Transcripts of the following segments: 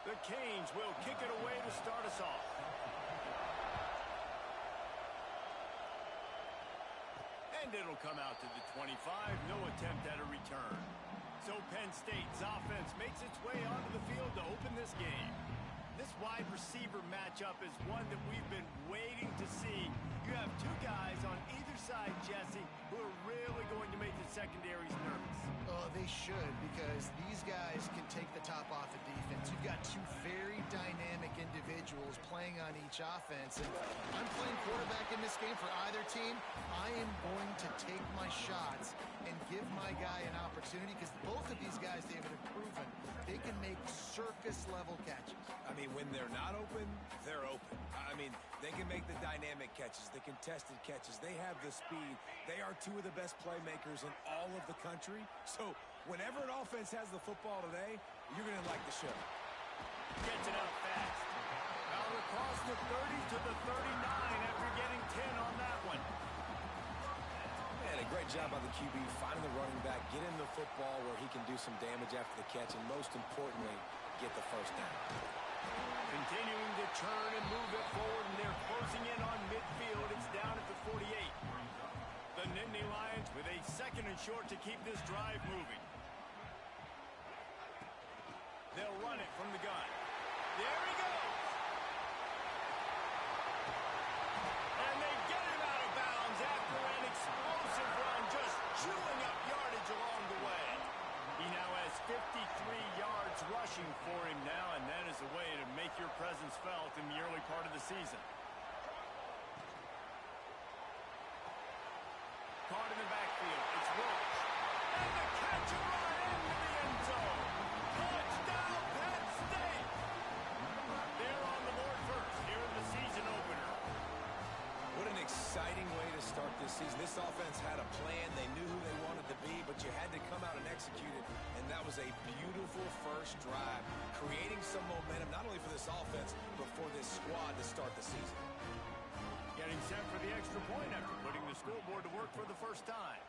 The Canes will kick it away to start us off. And it'll come out to the 25. No attempt at a return. So Penn State's offense makes its way onto the field to open this game. This wide receiver matchup is one that we've been waiting to see. You have two guys on either side, Jesse, who are really going to make the secondaries nervous. Oh, they should, because these guys can take the top off of defense. You've got two very dynamic individuals playing on each offense. And I'm playing quarterback in this game for either team. I am going to take my shots and give my guy an opportunity, because both of these guys, David, have proven they can make circus-level catches. I mean, when they're not open, they're open. I mean, they can make the dynamic catches, the contested catches. They have the speed. They are two of the best playmakers in all of the country. So whenever an offense has the football today, you're going to like the show. Gets it out fast. Out across the 30 to the 39 after getting 10 on that one. And a great job by the QB finding the running back, get him the football where he can do some damage after the catch, and most importantly, get the first down. Continuing to turn and move it forward, and they're closing in on midfield. It's down at the 48. The Nittany Lions with a 2nd and short to keep this drive moving. They'll run it from the gun. There he goes. And they get him out of bounds after an explosive run, just chewing up yardage along the way. He now has 53 yards rushing for him now, and that is a way to make your presence felt in the early part of the season. Caught in the backfield. It's Roach. And the catch and run into the end zone. Touchdown, Penn State. They're on the board first here in the season opener. What an exciting way to start this season. This offense had a plan. They knew who they wanted to be, but you had to come out and execute it. And that was a beautiful first drive, creating some momentum, not only for this offense, but for this squad to start the season. Getting set for the extra point after putting the scoreboard to work for the first time.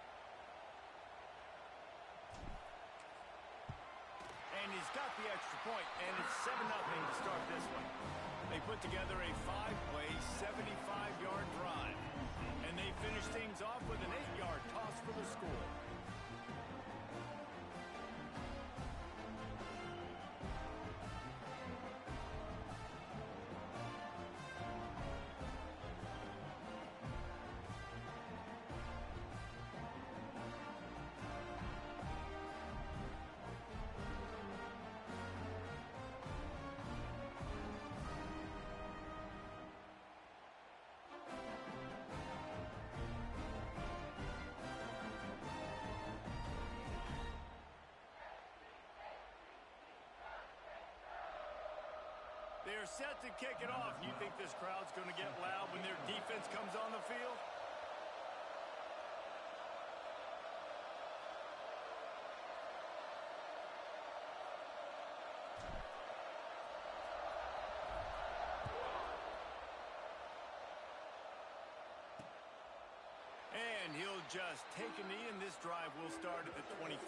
And he's got the extra point, and it's 7-0 to start this one. They put together a 5-play, 75-yard drive. And they finish things off with an 8-yard toss for the score. They're set to kick it off. You think this crowd's going to get loud when their defense comes on the field? And he'll just take a knee, and this drive will start at the 25.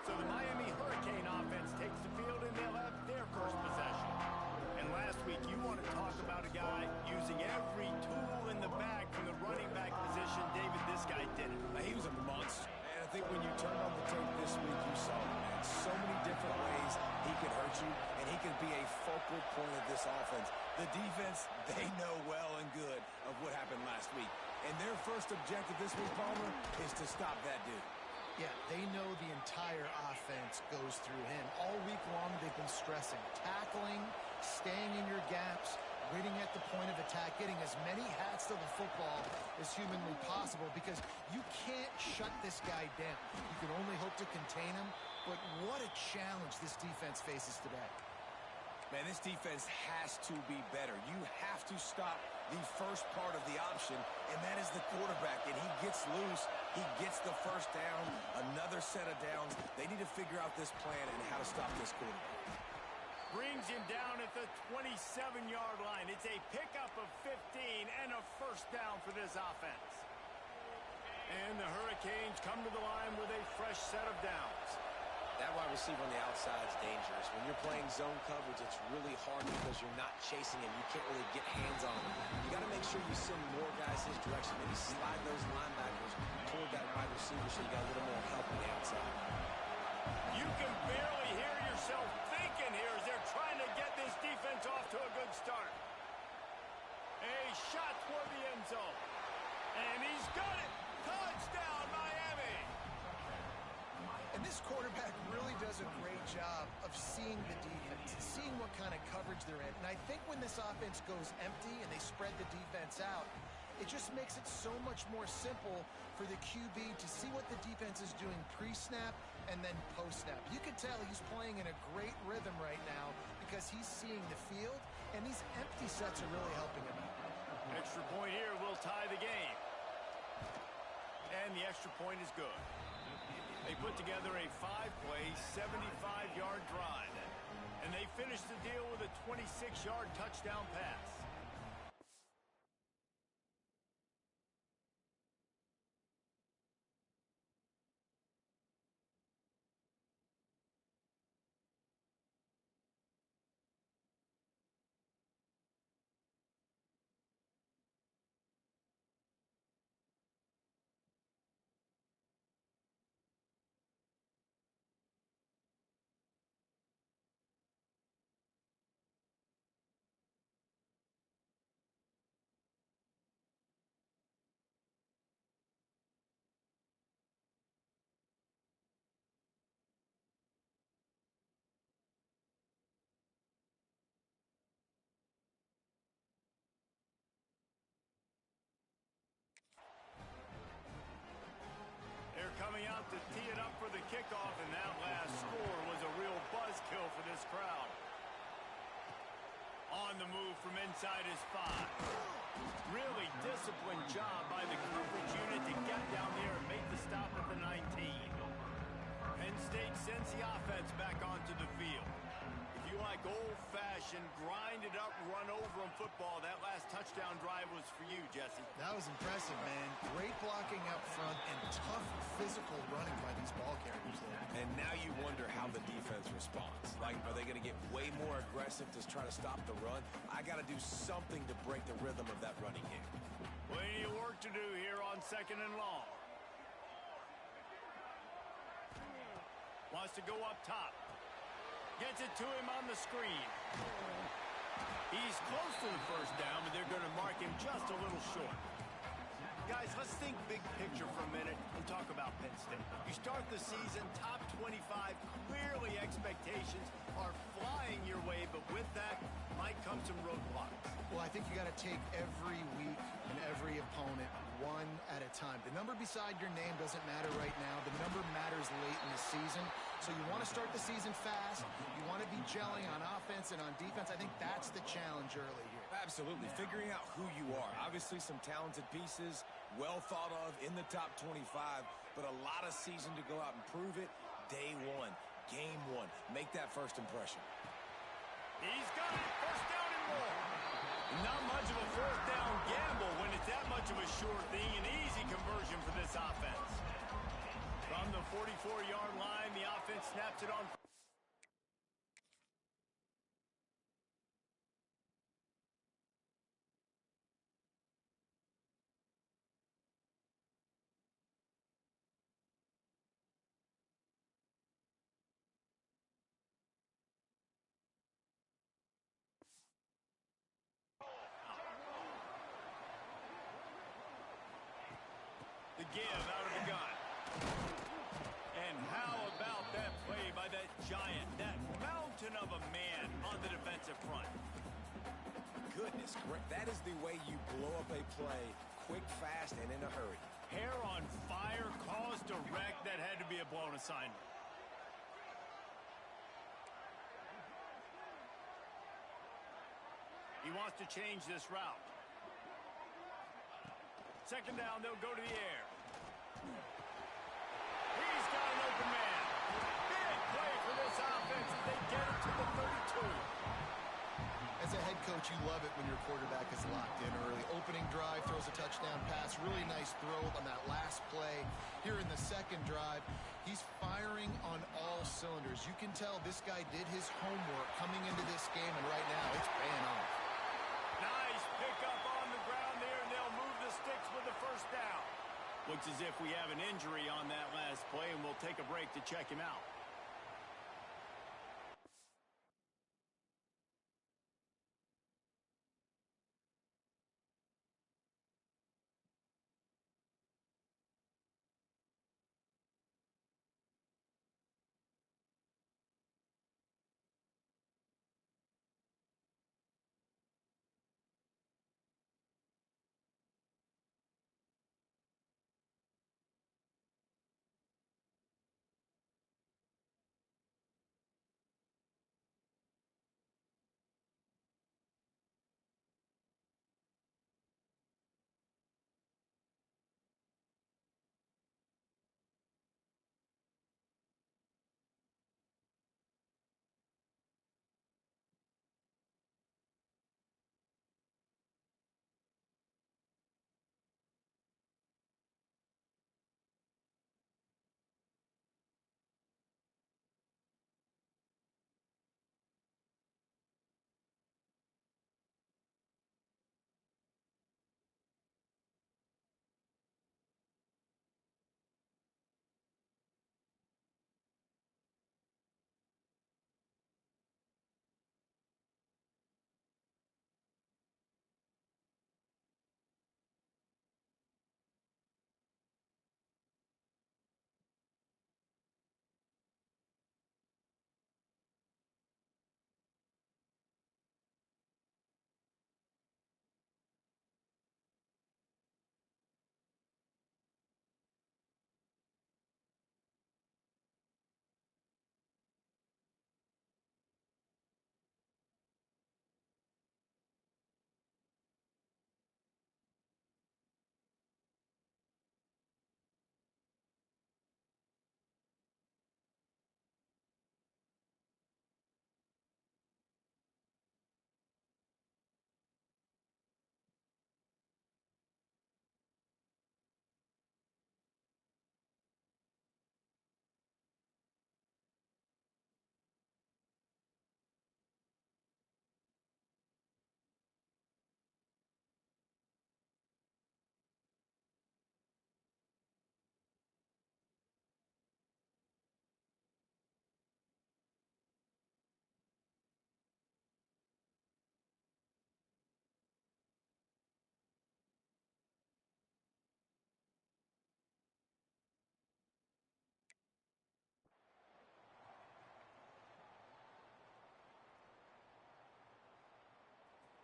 So the Miami Hurricane offense takes the field, and they'll have their first possession. And last week, you want to talk about a guy using every tool in the bag from the running back position. David, this guy did it. He was a monster. And I think when you turn on the tape this week, you saw him, man. So many different ways he can hurt you, and he can be a focal point of this offense. The defense, they know well and good of what happened last week. And their first objective this week, Palmer, is to stop that dude. Yeah, they know the entire offense goes through him. All week long, they've been stressing, tackling, staying in your gaps, waiting at the point of attack, getting as many hats to the football as humanly possible, because you can't shut this guy down. You can only hope to contain him, but what a challenge this defense faces today. Man, this defense has to be better. You have to stop the first part of the option, and that is the quarterback. And he gets loose. He gets the first down, another set of downs. They need to figure out this plan and how to stop this quarterback. Brings him down at the 27-yard line. It's a pickup of 15 and a first down for this offense. And the Hurricanes come to the line with a fresh set of downs. That wide receiver on the outside is dangerous. When you're playing zone coverage, it's really hard because you're not chasing him. You can't really get hands on him. You got to make sure you send more guys his direction. Maybe slide those linebackers toward that wide receiver so you got a little more help on the outside. You can barely hear yourself thinking here as they're trying to get this defense off to a good start. A shot toward the end zone. And he's got it. Touchdown, Miami. And this quarterback really does a great job of seeing the defense, seeing what kind of coverage they're in. And I think when this offense goes empty and they spread the defense out, it just makes it so much more simple for the QB to see what the defense is doing pre-snap and then post-snap. You can tell he's playing in a great rhythm right now because he's seeing the field, and these empty sets are really helping him out. Extra point here will tie the game. And the extra point is good. They put together a 5-play, 75-yard drive. And they finished the deal with a 26-yard touchdown pass. Coming out to tee it up for the kickoff, and that last score was a real buzzkill for this crowd. On the move from inside his 5. Really disciplined job by the coverage unit to get down there and make the stop at the 19. Penn State sends the offense back onto the field. If you like old-fashioned, grind-it-up, run-over-'em football, that last touchdown drive was for you, Jesse. That was impressive, man. Great blocking up front and tough physical running by these ball carriers there. And now you wonder how the defense responds. Like, are they going to get way more aggressive to try to stop the run? I got to do something to break the rhythm of that running game. Plenty of work to do here on 2nd and long. Wants to go up top. Gets it to him on the screen. He's close to the first down, but they're going to mark him just a little short. Guys, let's think big picture for a minute and talk about Penn State. You start the season top 25. Clearly expectations are flying your way, but with that might come some roadblocks. Well, I think you got to take every week and every opponent one at a time. The number beside your name doesn't matter right now. The number matters late in the season. So you want to start the season fast. You want to be gelling on offense and on defense. I think that's the challenge early here. Absolutely. Figuring out who you are. Obviously some talented pieces, well thought of in the top 25, but a lot of season to go out and prove it. Day one, game one. Make that first impression. He's got it. First down and more. Not much of a fourth down gamble when it's that much of a sure thing. An easy conversion for this offense. From the 44-yard line, the offense snaps it on. The give out of the gun. And how about that play by that giant, that mountain of a man on the defensive front? Goodness, that is the way you blow up a play quick, fast, and in a hurry. Hair on fire, caused a wreck. That had to be a blown assignment. He wants to change this route. Second down, they'll go to the air. He's got an open man. Big play for this offense as they get it to the 32. As a head coach, you love it when your quarterback is locked in early. Opening drive, throws throws a touchdown pass. Really nice throw on that last play. Here in the second drive, he's firing on all cylinders. You can tell this guy did his homework coming into this game, and right now it's paying off. Nice pickup on the ground there, and they'll move the sticks with the first down. Looks as if we have an injury on that last play, and we'll take a break to check him out.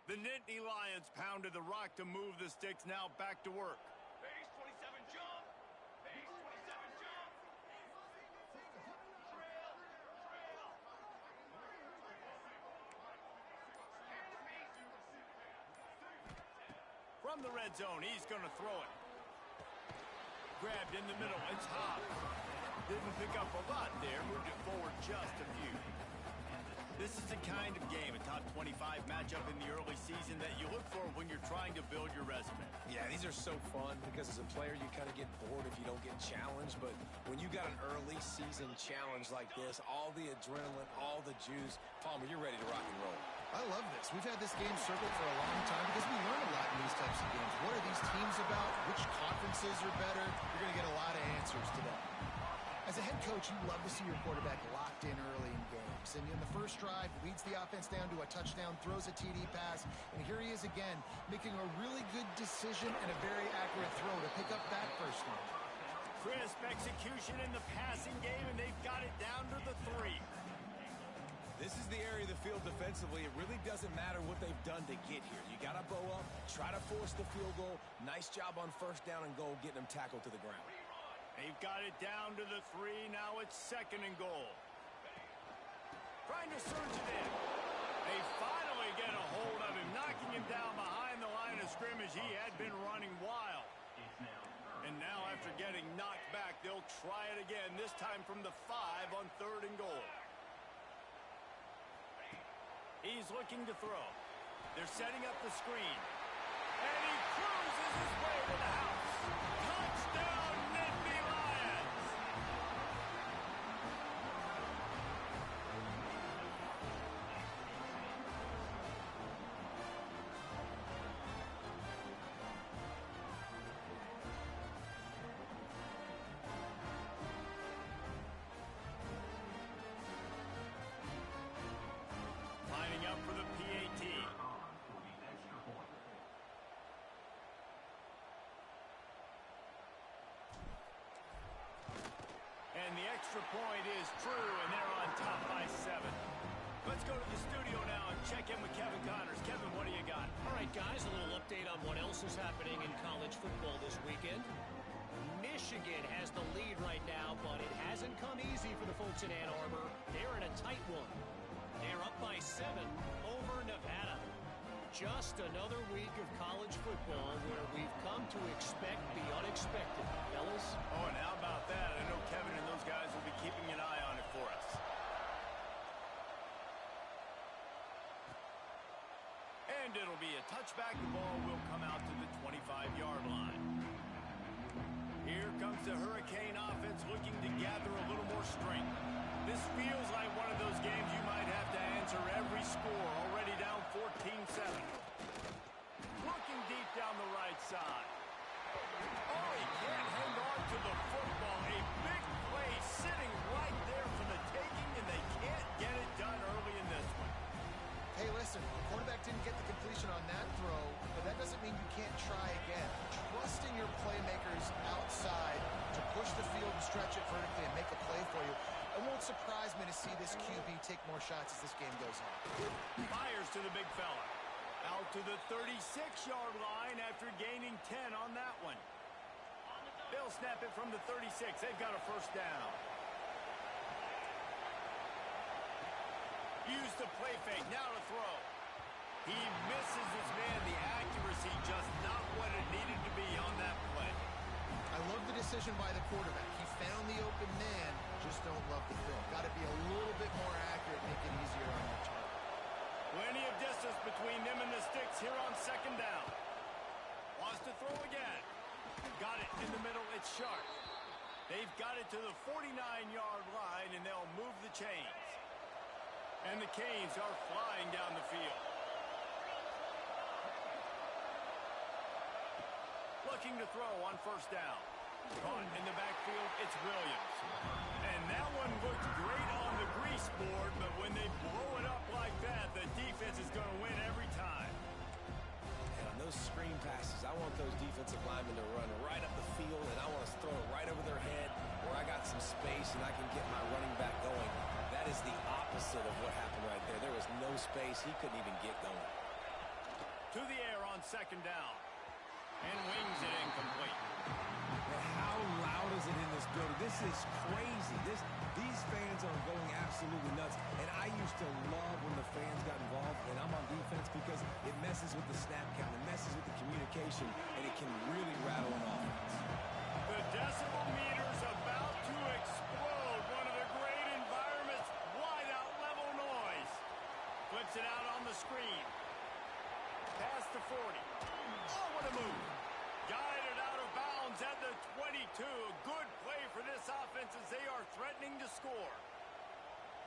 The Nittany Lions pounded the rock to move the sticks, now back to work. Base 27 jump. Base 27 jump. Trail. From the red zone, he's going to throw it. Grabbed in the middle, it's Hobbs. Didn't pick up a lot there, moved it forward just a few. This is the kind of game, a top 25 matchup in the early season that you look for when you're trying to build your resume. Yeah, these are so fun because as a player, you kind of get bored if you don't get challenged. But when you got an early season challenge like this, all the adrenaline, all the juice, Palmer, you're ready to rock and roll. I love this. We've had this game circled for a long time because we learn a lot in these types of games. What are these teams about? Which conferences are better? You're going to get a lot of answers today. As a head coach, you love to see your quarterback locked in early in games. And in the first drive, leads the offense down to a touchdown, throws a TD pass, and here he is again, making a really good decision and a very accurate throw to pick up that first one. Crisp execution in the passing game, and they've got it down to the 3. This is the area of the field defensively. It really doesn't matter what they've done to get here. You got to bow up, try to force the field goal. Nice job on first down and goal, getting them tackled to the ground. They've got it down to the 3. Now it's 2nd and goal. Trying to surge it in. They finally get a hold of him, knocking him down behind the line of scrimmage. He had been running wild. And now after getting knocked back, they'll try it again, this time from the 5 on 3rd and goal. He's looking to throw. They're setting up the screen. And he cruises his the extra point is true, and they're on top by 7. Let's go to the studio now and check in with Kevin Connors. Kevin, what do you got? All right, guys, a little update on what else is happening in college football this weekend. Michigan has the lead right now, but it hasn't come easy for the folks in Ann Arbor. They're in a tight one. They're up by 7 over Nevada. Just another week of college football where we've come to expect the unexpected, fellas. Oh, and how about that? I know Kevin and those guys will be keeping an eye on it for us. And it'll be a touchback. The ball will come out to the 25-yard line. Here comes the Hurricane offense looking to gather a little more strength. This feels like one of those games you might have to answer every score. Already down 14-7. Looking deep down the right side. Oh, he can't hang on to the football. A big play sitting right there for the taking, and they can't get it done early in this one. Hey, listen, the quarterback didn't get the completion on that throw, but that doesn't mean you can't try again. Trust in your playmakers outside to push the field and stretch it vertically and make a play for you. It won't surprise me to see this QB take more shots as this game goes on. Fires to the big fella. Out to the 36-yard line after gaining 10 on that one. They'll snap it from the 36. They've got a first down. Use the play fake. Now to throw. He misses his man. The accuracy just not what it needed to be on that play. I love the decision by the quarterback. He found the open man. Just don't love the throw. Got to be a little bit more accurate, make it easier on your target. Plenty of distance between them and the sticks here on second down. Wants to throw again. Got it in the middle. It's sharp. They've got it to the 49-yard line, and they'll move the chains. And the Canes are flying down the field. Looking to throw on first down. Caught in the backfield, it's Williams. And that one looked great on the grease board, but when they blow it up like that, the defense is going to win every time. And on those screen passes, I want those defensive linemen to run right up the field, and I want to throw it right over their head where I got some space and I can get my running back going. That is the opposite of what happened right there. There was no space. He couldn't even get going. To the air on second down. And wings it incomplete. And how loud is it in this building? This is crazy. These fans are going absolutely nuts. And I used to love when the fans got involved, and I'm on defense because it messes with the snap count. It messes with the communication, and it can really rattle an offense. The decibel meter's about to explode. One of the great environments. Wide out level noise. Flips it out on the screen. Past the 40. Oh, what a move. Guided out of bounds at the 22. Good play for this offense as they are threatening to score.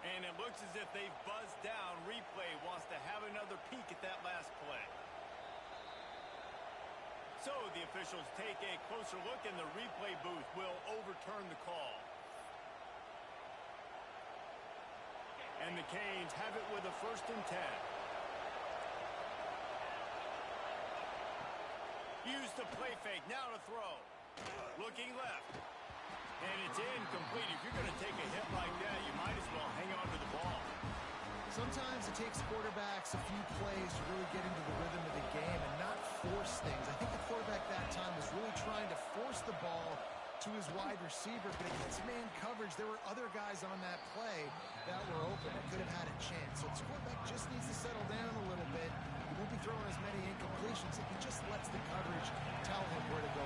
And it looks as if they've buzzed down. Replay wants to have another peek at that last play. So the officials take a closer look, and the replay booth will overturn the call. And the Canes have it with a 1st and 10. Use the play fake. Now to throw. Looking left. And it's incomplete. If you're going to take a hit like that, you might as well hang on to the ball. Sometimes it takes quarterbacks a few plays to really get into the rhythm of the game and not force things. I think the quarterback that time was really trying to force the ball to his wide receiver, but against man coverage, there were other guys on that play that were open and could have had a chance. So this quarterback just needs to settle down a little bit. He won't be throwing as many incompletions if he just lets the coverage tell him where to go.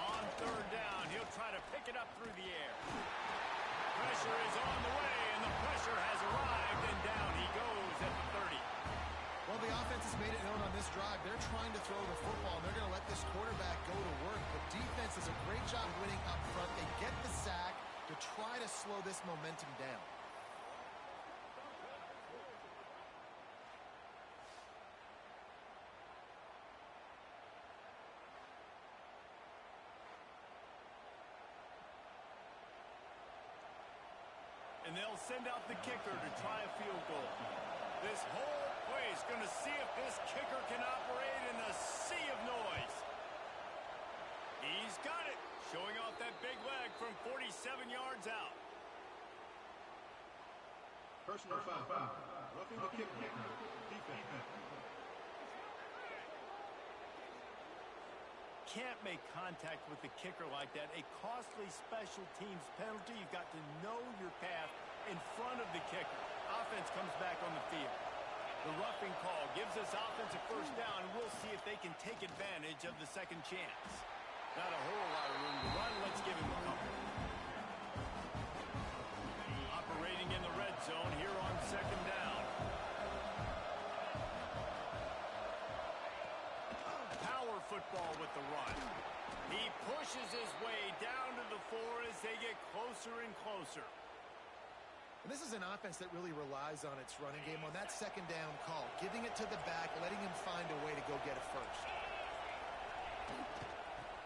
On third down, he'll try to pick it up through the air. Pressure is on the way, and the pressure has arrived, and down he goes at the 30. Well, the offense has made it known on this drive. They're trying to throw the football, and they're going to let this quarterback go to work. The defense does a great job winning up front. They get the sack to try to slow this momentum down. And they'll send out the kicker to try a field goal. This whole play is going to see if this kicker can operate in the sea of noise. He's got it. Showing off that big leg from 47 yards out. Personal foul. Roughing the kicker. Defense. Can't make contact with the kicker like that. A costly special teams penalty. You've got to know your path in front of the kicker. Offense comes back on the field. The roughing call gives us offensive first down, and we'll see if they can take advantage of the second chance. Not a whole lot of room to run. Let's give him a couple. Operating in the red zone here on second down. Power football with the run. He pushes his way down to the 4 as they get closer and closer. And this is an offense that really relies on its running game on that second down call, giving it to the back, letting him find a way to go get it first.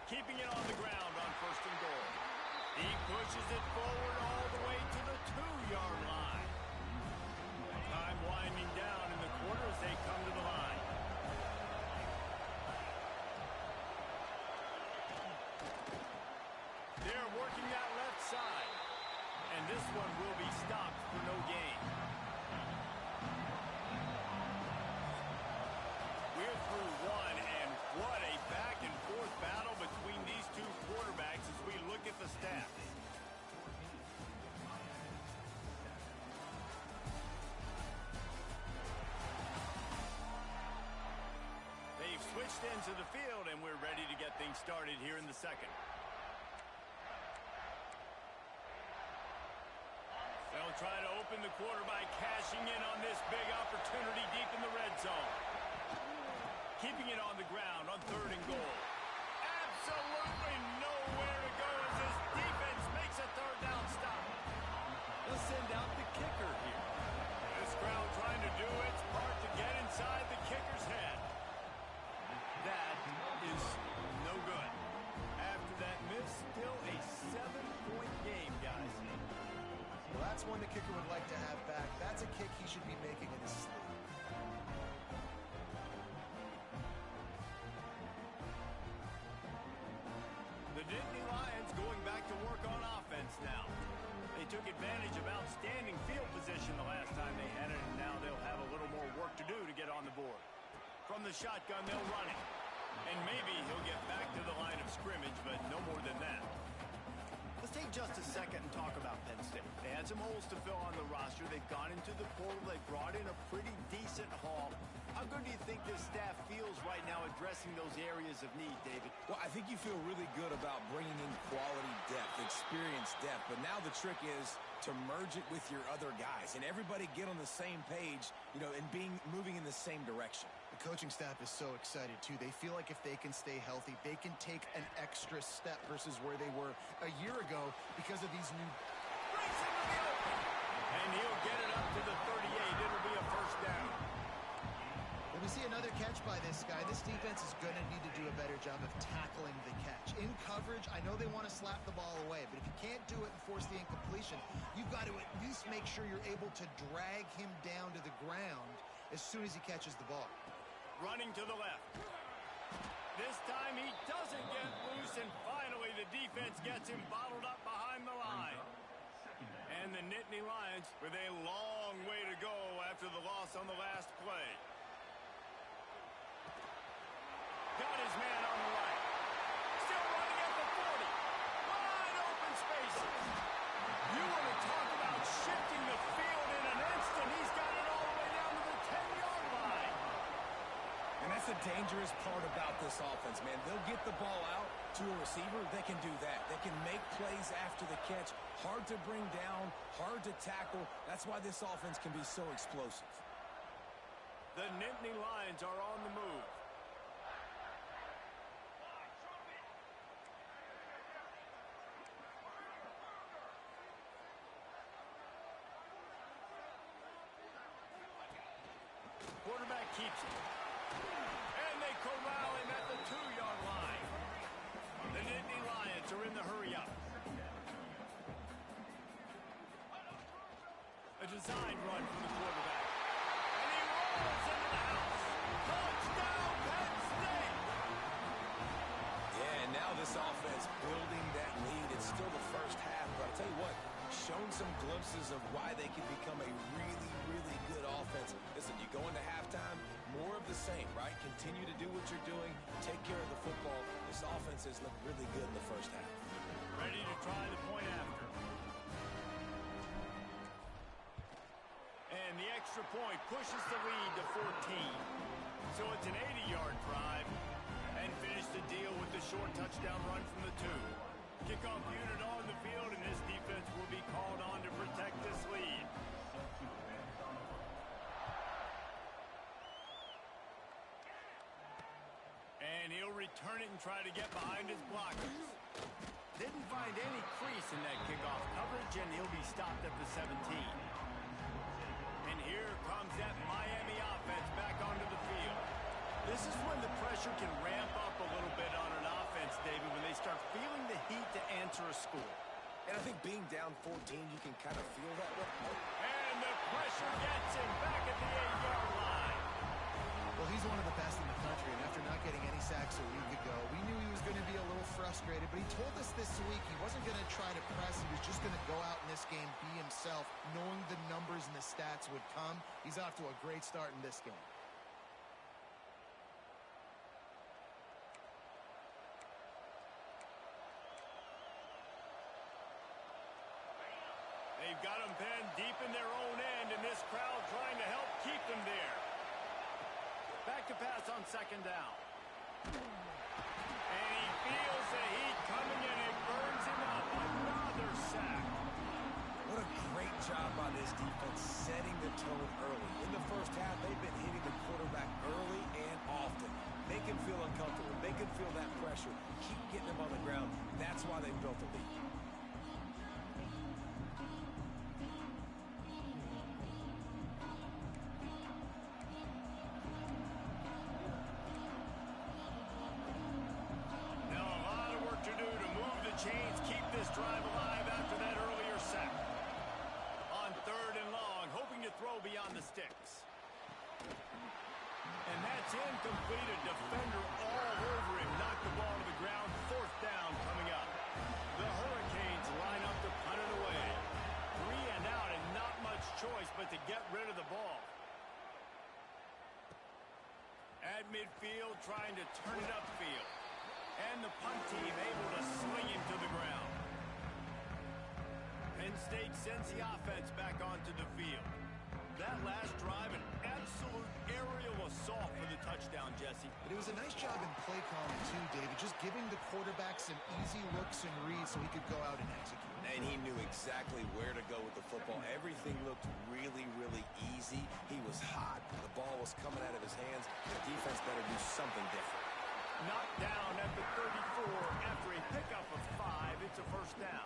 Keeping it on the ground on first and goal. He pushes it forward all the way to the 2-yard line. Time winding down in the quarter as they come to the line. They're working that left side. And this one will be stopped for no gain. We're through one, and what a back-and-forth battle between these two quarterbacks as we look at the stats. They've switched into the field, and we're ready to get things started here in the second. They'll try to open the quarter by cashing in on this big opportunity deep in the red zone. Keeping it on the ground on third and goal. Absolutely nowhere to go as this defense makes a third down stop. They'll send out the kicker here. This crowd trying to do its part to get inside the kicker's head. That is no good. After that miss, still a 7-point game, guys. Well, that's one the kicker would like to have back. That's a kick he should be making in his sleep. The Nittany Lions going back to work on offense now. They took advantage of outstanding field position the last time they had it, and now they'll have a little more work to do to get on the board. From the shotgun, they'll run it. And maybe he'll get back to the line of scrimmage, but no more than that. Let's take just a second and talk about Penn State. They had some holes to fill on the roster. They've gone into the portal. They brought in a pretty decent haul. How good do you think this staff feels right now addressing those areas of need, David? Well, I think you feel really good about bringing in quality depth, experienced depth. But now the trick is to merge it with your other guys and everybody get on the same page, you know, and moving in the same direction. The coaching staff is so excited, too. They feel like if they can stay healthy, they can take an extra step versus where they were a year ago because of these new... Breaks into the open. And he'll get it up to the 38. It'll be a first down. When we see another catch by this guy, this defense is going to need to do a better job of tackling the catch. In coverage, I know they want to slap the ball away, but if you can't do it and force the incompletion, you've got to at least make sure you're able to drag him down to the ground as soon as he catches the ball. Running to the left. This time he doesn't get loose, and finally the defense gets him bottled up behind the line. And the Nittany Lions with a long way to go after the loss on the last play. Got his man on the right. Still running at the 40. Wide open spaces. You want to talk about shifting the field in an instant. He's got it all the way down to the 10-yard line. And that's the dangerous part about this offense, man. They'll get the ball out to a receiver. They can do that. They can make plays after the catch. Hard to bring down, hard to tackle. That's why this offense can be so explosive. The Nittany Lions are on the move. Quarterback keeps it. And they corral him at the 2-yard line. The Nittany Lions are in the hurry-up. A designed run from the quarterback. And he rolls into the house. Touchdown, Penn State! Yeah, and now this offense some glimpses of why they can become a really, really good offense. Listen, you go into halftime, more of the same, right? Continue to do what you're doing, take care of the football. This offense has looked really good in the first half. Ready to try the point after. And the extra point pushes the lead to 14. So it's an 80-yard drive. And finish the deal with the short touchdown run from the 2. Kickoff unit on the field, and this defense will be called on to protect this lead. And he'll return it and try to get behind his blockers. Didn't find any crease in that kickoff coverage, and he'll be stopped at the 17. And here comes that Miami offense back onto the field. This is when the pressure can ramp up a little bit on an offense, David, when they start feeling the heat to answer a score. And I think being down 14, you can kind of feel that. And the pressure gets him back at the 8-yard line. Well, he's one of the best in the country, and after not getting any sacks a week ago, we knew he was going to be a little frustrated, but he told us this week he wasn't going to try to press. He was just going to go out in this game, be himself, knowing the numbers and the stats would come. He's off to a great start in this game. They've got them pinned deep in their own end, and this crowd trying to help keep them there. Back to pass on second down. And he feels the heat coming in. It burns him up. Another sack. What a great job by this defense setting the tone early. In the first half, they've been hitting the quarterback early and often. Make him feel uncomfortable. Make him feel that pressure. Keep getting him on the ground. That's why they've built the lead. Chains keep this drive alive after that earlier sack. On third and long, hoping to throw beyond the sticks. And that's incomplete. A defender all over him. Knocked the ball to the ground. Fourth down coming up. The Hurricanes line up to punt it away. 3 and out and not much choice but to get rid of the ball. At midfield, trying to turn it upfield. And the punt team able to sling him to the ground. Penn State sends the offense back onto the field. That last drive, an absolute aerial assault for the touchdown, Jesse. But it was a nice job in play calling, too, David. Just giving the quarterback some easy looks and reads so he could go out and execute. And he knew exactly where to go with the football. Everything looked really, really easy. He was hot. The ball was coming out of his hands. The defense better do something different. Knocked down at the 34 after a pickup of 5. It's a first down.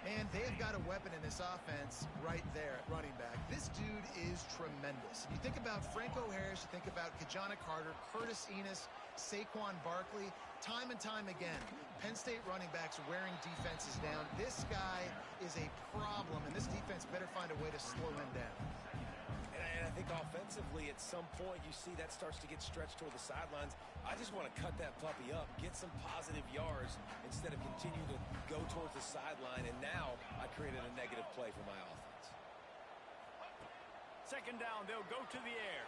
And they've got a weapon in this offense right there at running back. This dude is tremendous. You think about Franco Harris, you think about Kajana Carter, Curtis Enos, Saquon Barkley, time and time again, Penn State running backs wearing defenses down. This guy is a problem, and this defense better find a way to slow him down. And I think offensively, at some point, you see that starts to get stretched toward the sidelines. I just want to cut that puppy up, get some positive yards instead of continue to go towards the sideline. And now I created a negative play for my offense. Second down, they'll go to the air.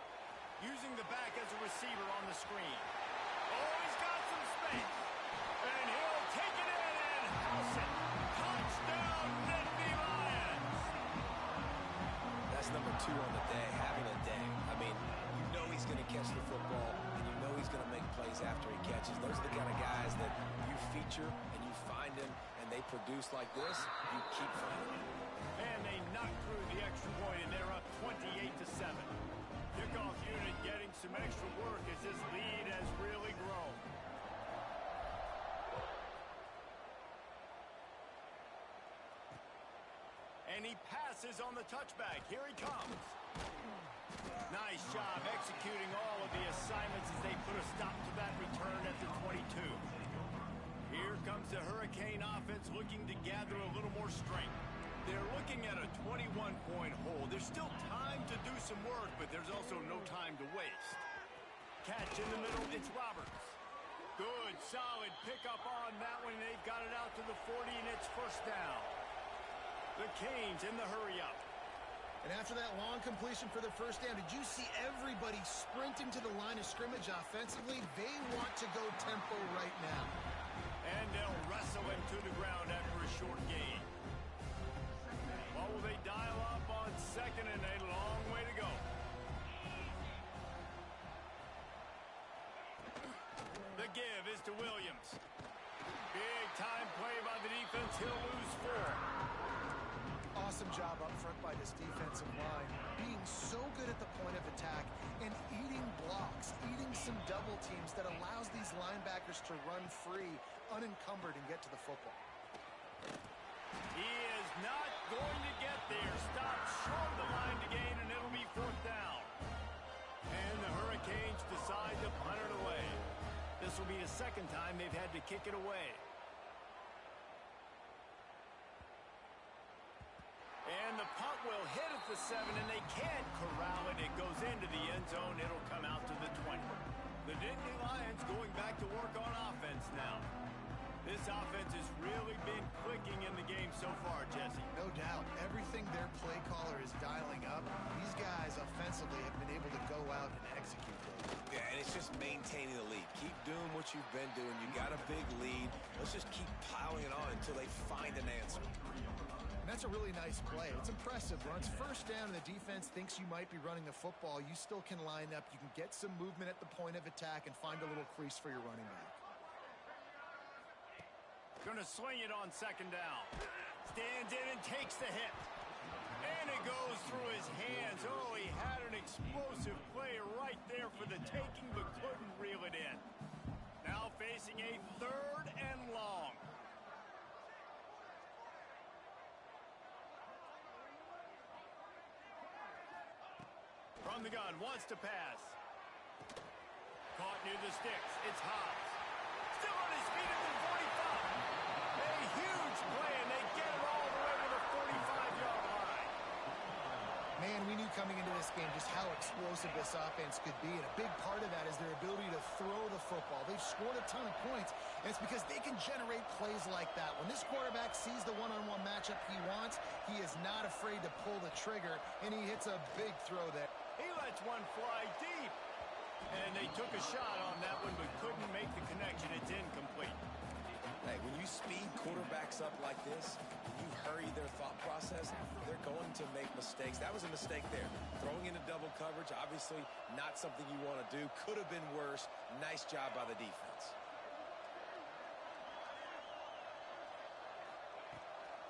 Using the back as a receiver on the screen. Oh, he's got some space. And he'll take it in and house it. Touchdown, Nittany Lions. That's number 2 on the day, having a day. I mean, you know he's going to catch the football, and you know he's going to make plays after he catches. Those are the kind of guys that you feature and you find them, and they produce like this, you keep finding them. And they knock through the extra point, and they're up 28-7. Kickoff unit getting some extra work as this lead has really grown. And he passes on the touchback. Here he comes. Nice job executing all of the assignments as they put a stop to that return at the 22. Here comes the Hurricane offense looking to gather a little more strength. They're looking at a 21-point hole. There's still time to do some work, but there's also no time to waste. Catch in the middle, it's Roberts. Good, solid pickup on that one. They've got it out to the 40, and it's first down. The Canes in the hurry-up. And after that long completion for the first down, did you see everybody sprinting to the line of scrimmage offensively? They want to go tempo right now. And they'll wrestle him to the ground after a short gain. What will they dial up on second and a long way to go? The give is to Williams. Big time play by the defense. He'll lose 4. Awesome job up front by this defensive line, being so good at the point of attack and eating blocks, eating some double teams that allows these linebackers to run free, unencumbered, and get to the football. He is not going to get there. Stop short of the line to gain, and it'll be 4th down. And the Hurricanes decide to punt it away. This will be the second time they've had to kick it away. And the punt will hit at the 7, and they can't corral it. It goes into the end zone. It'll come out to the 20. The Nittany Lions going back to work on offense now. This offense has really been clicking in the game so far, Jesse. No doubt. Everything their play caller is dialing up, these guys offensively have been able to go out and execute those. Yeah, and it's just maintaining the lead. Keep doing what you've been doing. You got a big lead. Let's just keep piling it on until they find an answer. And that's a really nice play. It's impressive. Runs first down and the defense thinks you might be running the football. You still can line up. You can get some movement at the point of attack and find a little crease for your running back. Going to swing it on second down. Stands in and takes the hit. And it goes through his hands. Oh, he had an explosive play right there for the taking, but couldn't reel it in. Now facing a 3rd and long. From the gun, wants to pass. Caught near the sticks. It's Hobbs. Still on his feet at the 45. A huge play, and they get it all the way to the 45-yard line. Man, we knew coming into this game just how explosive this offense could be, and a big part of that is their ability to throw the football. They've scored a ton of points, and it's because they can generate plays like that. When this quarterback sees the one-on-one matchup he wants, he is not afraid to pull the trigger, and he hits a big throw there. He lets one fly deep. And they took a shot on that one, but couldn't make the connection. It's incomplete. Hey, when you speed quarterbacks up like this, when you hurry their thought process, they're going to make mistakes. That was a mistake there. Throwing into double coverage, obviously not something you want to do. Could have been worse. Nice job by the defense.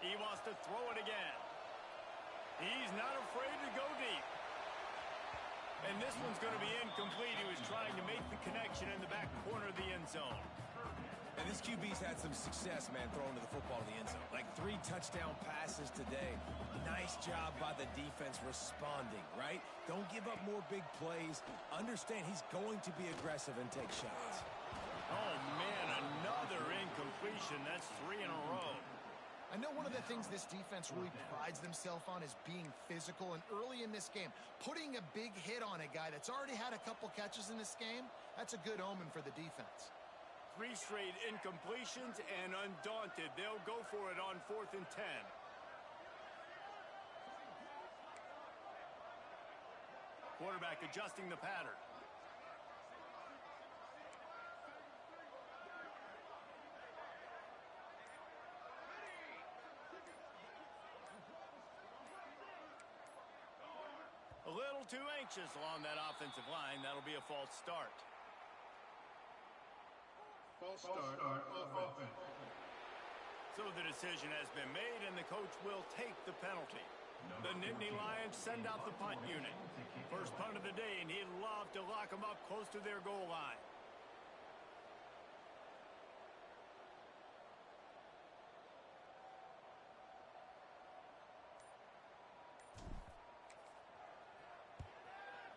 He wants to throw it again. He's not afraid to go deep. And this one's going to be incomplete. He was trying to make the connection in the back corner of the end zone. And this QB's had some success, man, throwing to the football in the end zone. Like 3 touchdown passes today. Nice job by the defense responding, right? Don't give up more big plays. Understand he's going to be aggressive and take shots. Oh, man, another incompletion. That's 3 in a row. I know one of the things this defense really prides themselves on is being physical, and early in this game, putting a big hit on a guy that's already had a couple catches in this game, that's a good omen for the defense. 3 straight incompletions, and undaunted, they'll go for it on 4th and 10. Quarterback adjusting the pattern. A little too anxious along that offensive line. That'll be a false start. False start offense. So the decision has been made, and the coach will take the penalty. The Nittany Lions send out the punt unit. First punt of the day, and he'd love to lock them up close to their goal line.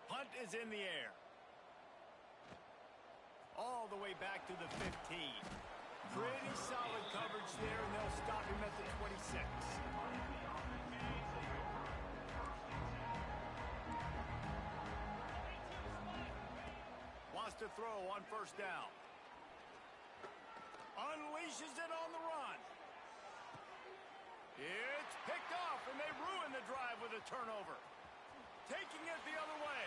Punt is in the air. All the way back to the 15. Pretty solid coverage there, and they'll stop him at the 26. Wants to throw on first down. Unleashes it on the run. It's picked off, and they ruin the drive with a turnover. Taking it the other way.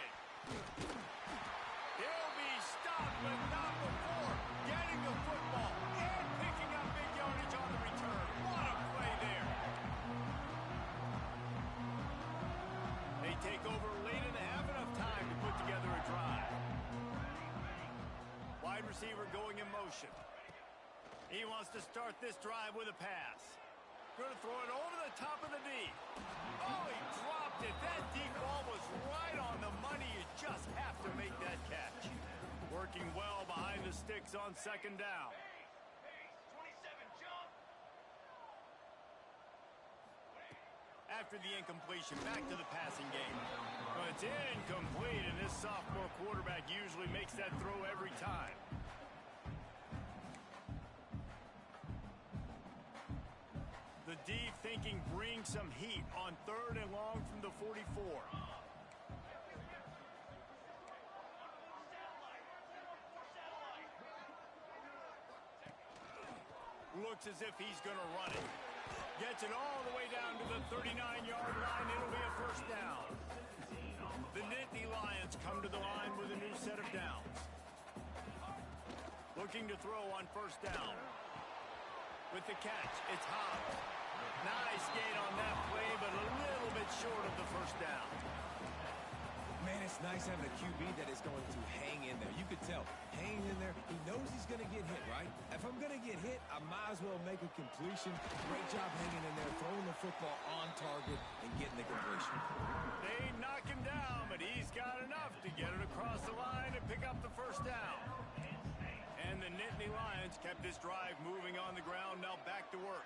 He'll be stopped, but not before getting the football and picking up big yardage on the return. What a play there. They take over late in the half, enough time to put together a drive. Wide receiver going in motion. He wants to start this drive with a pass. Going to throw it over the top of the D. Oh, he dropped it. That deep ball was right on the money. You just have to make that catch. Working well behind the sticks on second down. After the incompletion, back to the passing game. But it's incomplete, and this sophomore quarterback usually makes that throw every time. The D thinking bring some heat on 3rd and long from the 44. Looks as if he's going to run it. Gets it all the way down to the 39-yard line. It'll be a first down. The Nittany Lions come to the line with a new set of downs. Looking to throw on first down. With the catch, it's Hobbs. Nice gain on that play, but a little bit short of the first down. Man, it's nice having a QB that is going to hang in there. You could tell, hanging in there, he knows he's going to get hit, right? If I'm going to get hit, I might as well make a completion. Great job hanging in there, throwing the football on target and getting the completion. They knock him down, but he's got enough to get it across the line and pick up the first down. And the Nittany Lions kept this drive moving on the ground, now back to work.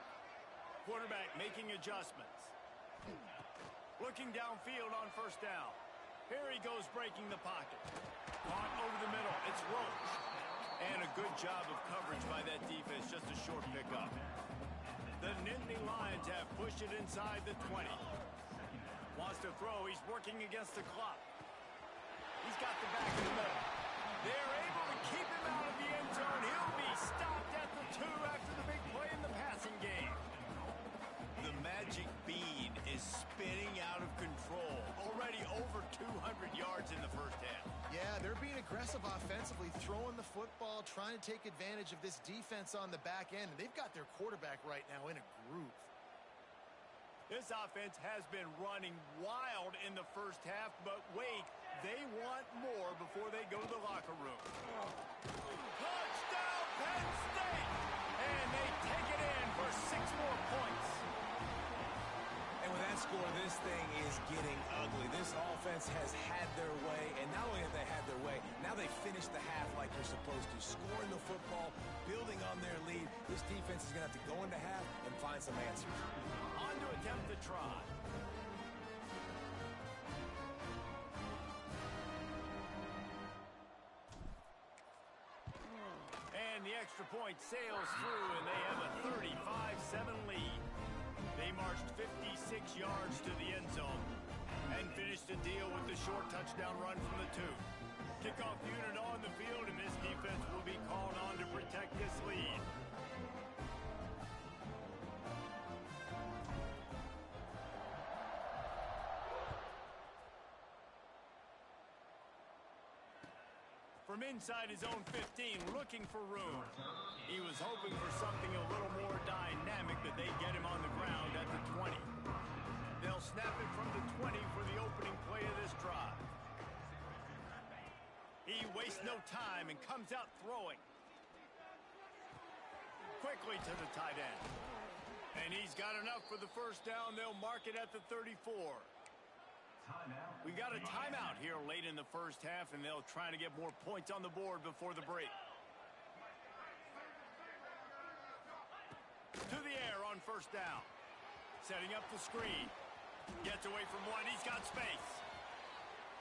Quarterback making adjustments. Looking downfield on first down. Here he goes breaking the pocket. Caught over the middle. It's Roach. And a good job of coverage by that defense. Just a short pickup. The Nittany Lions have pushed it inside the 20. Wants to throw. He's working against the clock. He's got the back in the middle. They're able to keep him out of the end zone. He'll be stopped at the 2 after the big play in the passing game. The magic bean is spinning out of control. Already over 200 yards in the first half. Yeah, they're being aggressive offensively, throwing the football, trying to take advantage of this defense on the back end. And they've got their quarterback right now in a groove. This offense has been running wild in the first half, but wait, they want more before they go to the locker room. Touchdown, Penn State! And they take it in for 6 more points. And with that score, this thing is getting ugly. This offense has had their way, and not only have they had their way, now they finish the half like they're supposed to, scoring the football, building on their lead. This defense is going to have to go into half and find some answers. On to attempt the try. And the extra point sails through, and they have a 35-7 lead. They marched 56 yards to the end zone and finished the deal with the short touchdown run from the 2. Kickoff unit on the field, and this defense will be called on to protect this lead. From inside his own 15, looking for room. He was hoping for something a little more dynamic, that they get him on the ground at the 20. They'll snap it from the 20 for the opening play of this drive. He wastes no time and comes out throwing. Quickly to the tight end. And he's got enough for the first down. They'll mark it at the 34. We got a timeout here late in the first half, and they'll try to get more points on the board before the break. To the air on first down. Setting up the screen. Gets away from one. He's got space.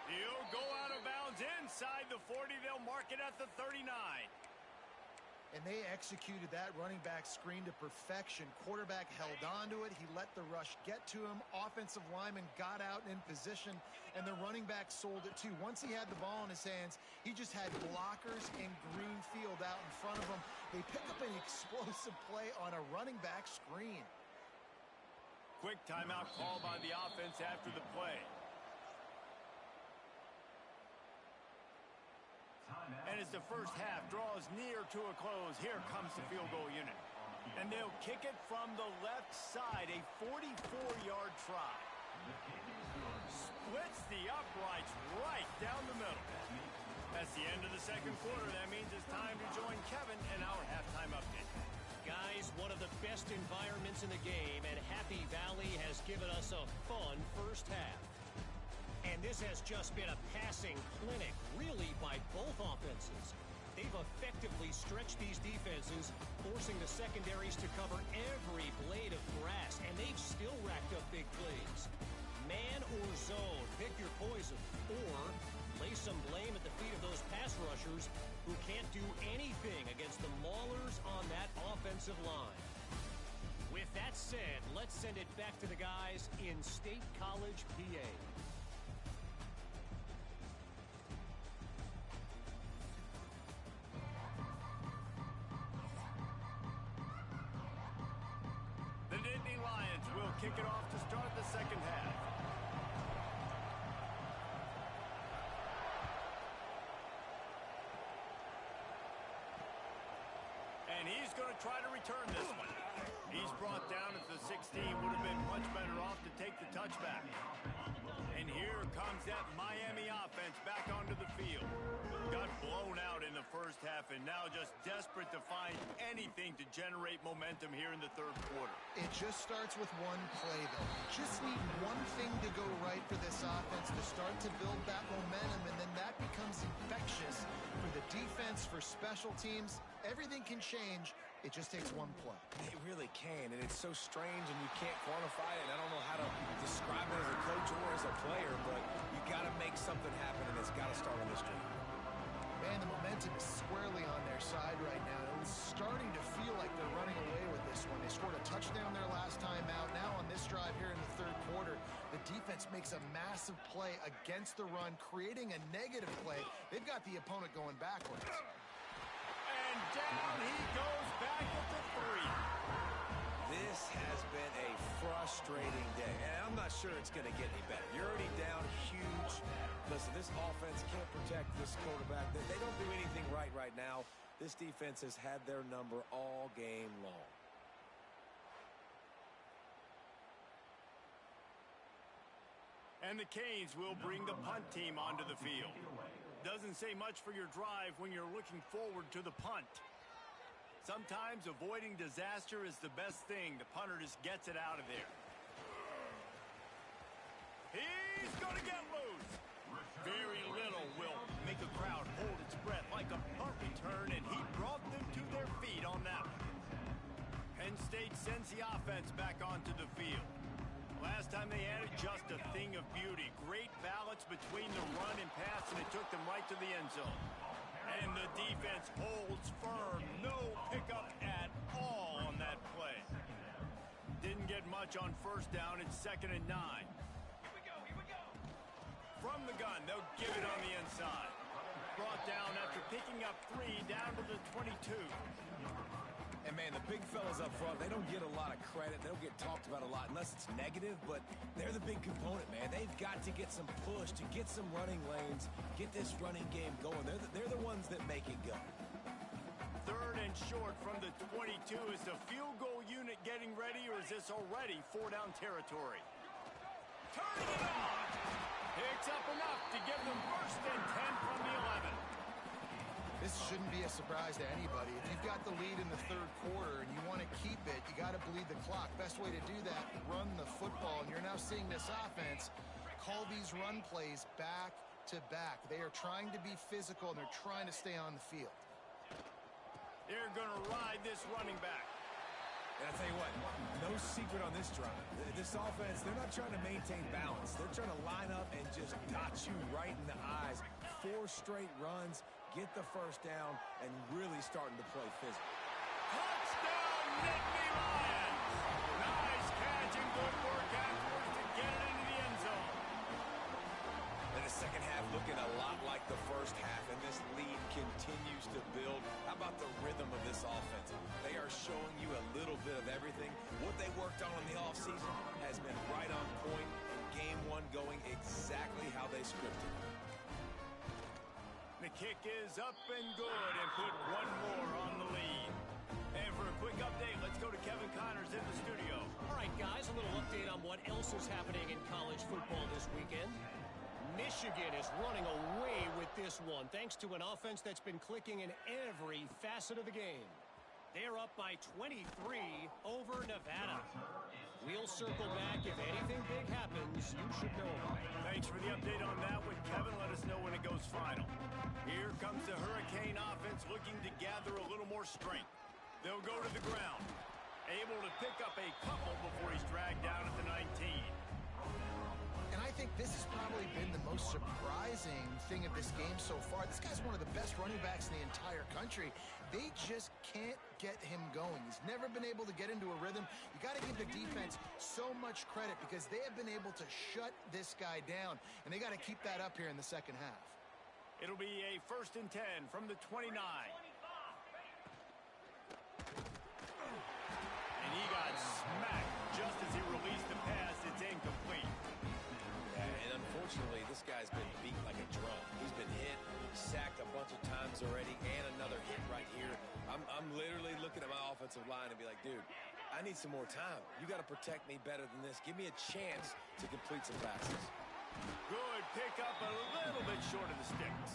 He'll go out of bounds inside the 40. They'll mark it at the 39. And they executed that running back screen to perfection. Quarterback held on to it. He let the rush get to him. Offensive lineman got out in position, and the running back sold it too. Once he had the ball in his hands, he just had blockers and green field out in front of him. They pick up an explosive play on a running back screen. Quick timeout call by the offense after the play. And as the first half draws near to a close, here comes the field goal unit. And they'll kick it from the left side, a 44-yard try. Splits the uprights right down the middle. That's the end of the second quarter. That means it's time to join Kevin in our halftime update. Guys, one of the best environments in the game, and Happy Valley has given us a fun first half. And this has just been a passing clinic, really, by both offenses. They've effectively stretched these defenses, forcing the secondaries to cover every blade of grass, and they've still racked up big plays. Man or zone, pick your poison, or lay some blame at the feet of those pass rushers who can't do anything against the maulers on that offensive line. With that said, let's send it back to the guys in State College, PA. The Nittany Lions will kick it off to start the second half. And he's going to try to return this one. He's brought down at the 16. Would have been much better off to take the touchback. And here comes that Miami offense back onto the field. Got blown out in the first half and now just desperate to find anything to generate momentum here in the third quarter. It just starts with one play, though. Just need one thing to go right for this offense to start to build that momentum, and then that becomes infectious for the defense, for special teams. Everything can change. It just takes one play. It really can, and it's so strange, and you can't quantify it. I don't know how to describe it as a coach or as a player, but you got to make something happen, and it's got to start on this streak. Man, the momentum is squarely on their side right now. It was starting to feel like they're running away with this one. They scored a touchdown their last time out. Now on this drive here in the third quarter, the defense makes a massive play against the run, creating a negative play. They've got the opponent going backwards. And down he goes back at the 3. This has been a frustrating day, and I'm not sure it's going to get any better. You're already down huge. Listen, this offense can't protect this quarterback. They don't do anything right now. This defense has had their number all game long. And the Canes will bring the punt team onto the field. Doesn't say much for your drive when you're looking forward to the punt. Sometimes avoiding disaster is the best thing. The punter just gets it out of there. He's going to get loose. Very little will make a crowd hold its breath like a punt return, and he brought them to their feet on that one. Penn State sends the offense back onto the field. Last time they had it, just a thing of beauty. Great balance between the run and pass, and it took them right to the end zone. And the defense holds firm. No pickup at all on that play. Didn't get much on first down. It's 2nd and 9. Here we go. From the gun, they'll give it on the inside. Brought down after picking up 3 down to the 22. And, man, the big fellas up front, they don't get a lot of credit. They don't get talked about a lot unless it's negative, but they're the big component, man. They've got to get some push, to get some running lanes, get this running game going. They're the ones that make it go. 3rd and short from the 22. Is the field goal unit getting ready, or is this already 4-down territory? Turning it on! Picks up enough to give them 1st and 10 from the 11. This shouldn't be a surprise to anybody. If you've got the lead in the third quarter and you want to keep it, you got to bleed the clock. Best way to do that, run the football. And you're now seeing this offense call these run plays back to back. They are trying to be physical, and they're trying to stay on the field. They're going to ride this running back. And I tell you what, no secret on this drive. This offense, they're not trying to maintain balance. They're trying to line up and just dot you right in the eyes. 4 straight runs, get the first down, and really starting to play physical. Touchdown, Nittany Lions! Nice catch and good work afterwards to get it into the end zone. And the second half looking a lot like the first half, and this lead continues to build. How about the rhythm of this offense? They are are showing you a little bit of everything. What they worked on in the offseason has been right on point. Game one going exactly how they scripted. The kick is up and good and put one more on the lead. And for a quick update, let's go to Kevin Connors in the studio. All right, guys, a little update on what else is happening in college football this weekend. Michigan is running away with this one, thanks to an offense that's been clicking in every facet of the game. They're up by 23 over Nevada. We'll circle back. If anything big happens, you should know about it. Thanks for the update on that one, Kevin. Let us know when it goes final. Here comes the Hurricane offense looking to gather a little more strength. They'll go to the ground. Able to pick up a couple before he's dragged down at the 19. And I think this has probably been the most surprising thing of this game so far. This guy's one of the best running backs in the entire country. They just can't get him going. He's never been able to get into a rhythm. You got to give the defense so much credit because they have been able to shut this guy down, and they got to keep that up here in the second half. It'll be a 1st and 10 from the 29. And he got smacked just as he released the pass. It's incomplete. And unfortunately, this guy's been beat like a drum. He's been hit, sacked a bunch of times already, and another hit right here. I'm literally looking at my offensive line and be like, dude, I need some more time. You got to protect me better than this. Give me a chance to complete some passes. Good pickup, a little bit short of the sticks.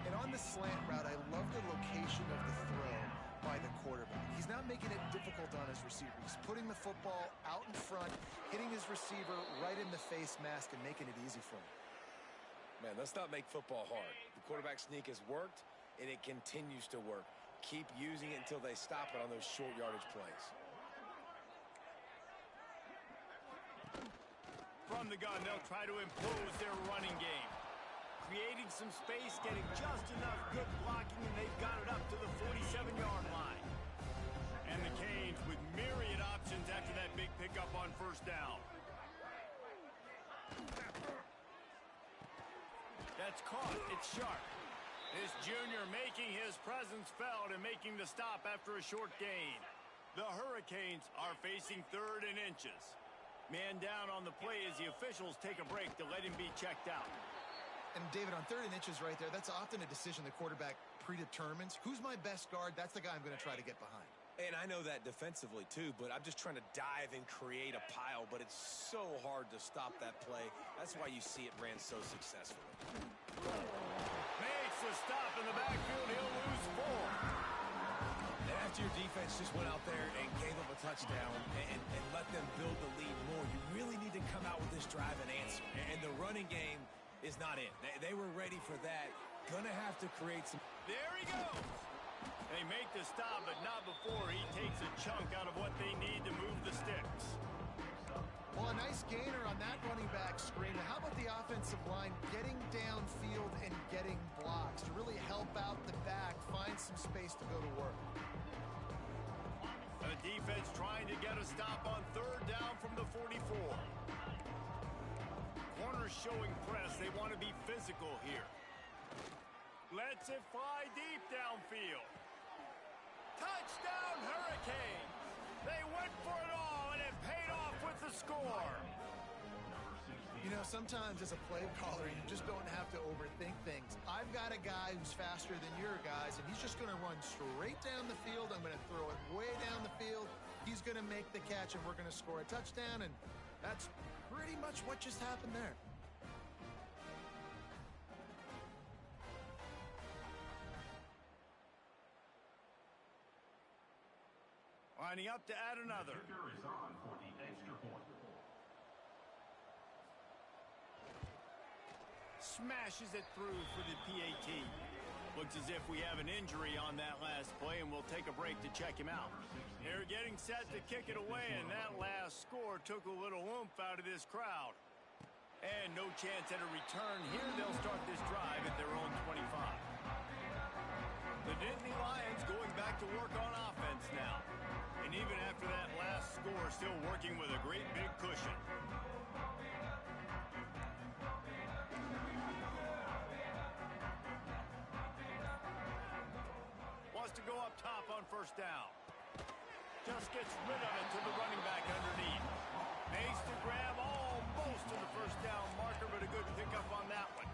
And on the slant route, I love the location of the throw by the quarterback. He's not making it difficult on his receiver. He's putting the football out in front, hitting his receiver right in the face mask and making it easy for him. Man, let's not make football hard. The quarterback sneak has worked, and it continues to work. Keep using it until they stop it on those short yardage plays. From the gun, they'll try to impose their running game. Creating some space, getting just enough good blocking, and they've got it up to the 47-yard line. And the Canes with myriad options after that big pickup on 1st down. That's caught. It's sharp. This junior making his presence felt and making the stop after a short gain. The Hurricanes are facing 3rd and inches. Man down on the play as the officials take a break to let him be checked out. And David, on 3rd and inches right there, that's often a decision the quarterback predetermines. Who's my best guard? That's the guy I'm going to try to get behind. And I know that defensively, too, but I'm just trying to dive and create a pile, but it's so hard to stop that play. That's why you see it ran so successfully. Makes the stop in the backfield. He'll lose 4. And after your defense just went out there and gave them a touchdown and let them build the lead more, you really need to come out with this drive and answer. And the running game is not it. They were ready for that. Gonna have to create some... There he goes. They make the stop, but not before he takes a chunk out of what they need to move the sticks. Well, a nice gainer on that running back screen. How about the offensive line getting downfield and getting blocks to really help out the back, find some space to go to work? The defense trying to get a stop on 3rd down from the 44. Corners showing press. They want to be physical here. Lets it fly deep downfield. Touchdown, Hurricanes! They went for it all, and it paid off with the score. You know, sometimes as a play caller, you just don't have to overthink things. I've got a guy who's faster than your guys, and he's just going to run straight down the field. I'm going to throw it way down the field. He's going to make the catch, and we're going to score a touchdown, and that's pretty much what just happened there. Lining up to add another. Kicker is on for the extra point. Smashes it through for the PAT. Looks as if we have an injury on that last play, and we'll take a break to check him out. They're getting set to kick it away, and that last score took a little oomph out of this crowd. And no chance at a return here. They'll start this drive at their own 25. The Nittany Lions going back to work on offense now. And even after that last score, still working with a great big cushion. Wants to go up top on first down. Just gets rid of it to the running back underneath. Makes the grab almost to the first down marker, but a good pickup on that one.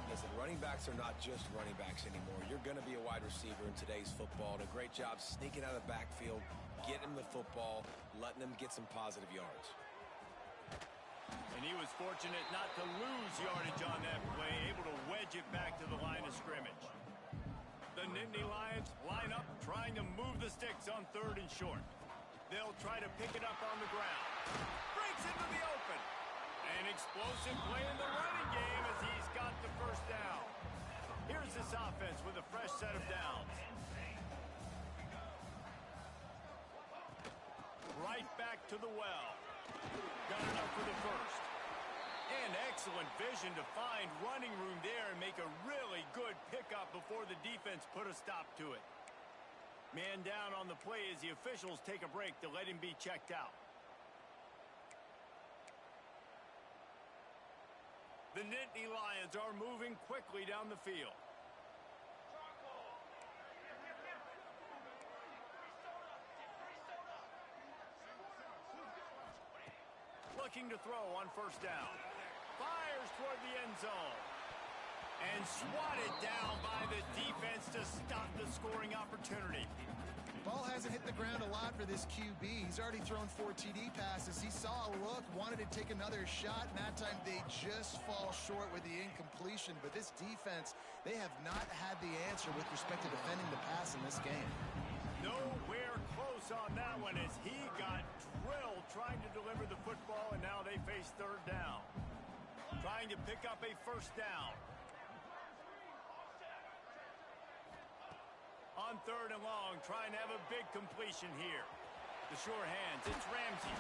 Listen, running backs are not just running backs anymore. You're going to be a wide receiver in today's football. And a great job sneaking out of the backfield, getting him the football, letting him get some positive yards. And he was fortunate not to lose yardage on that play, able to wedge it back to the line of scrimmage. The Nittany Lions line up, trying to move the sticks on 3rd and short. They'll try to pick it up on the ground. Breaks into the open. An explosive play in the running game as he's got the first down. Here's this offense with a fresh set of downs. Right back to the well. Got enough for the first. And excellent vision to find running room there and make a really good pickup before the defense put a stop to it. Man down on the play as the officials take a break to let him be checked out. The Nittany Lions are moving quickly down the field. Looking to throw on first down. Fires toward the end zone. And swatted down by the defense to stop the scoring opportunity. Ball hasn't hit the ground a lot for this QB. He's already thrown 4 TD passes. He saw a look, wanted to take another shot, and that time they just fall short with the incompletion. But this defense, they have not had the answer with respect to defending the pass in this game. Nowhere close on that one as he got drilled trying to deliver the football, and now they face 3rd down. Trying to pick up a first down. On 3rd and long, trying to have a big completion here. The sure hands, it's Ramsey.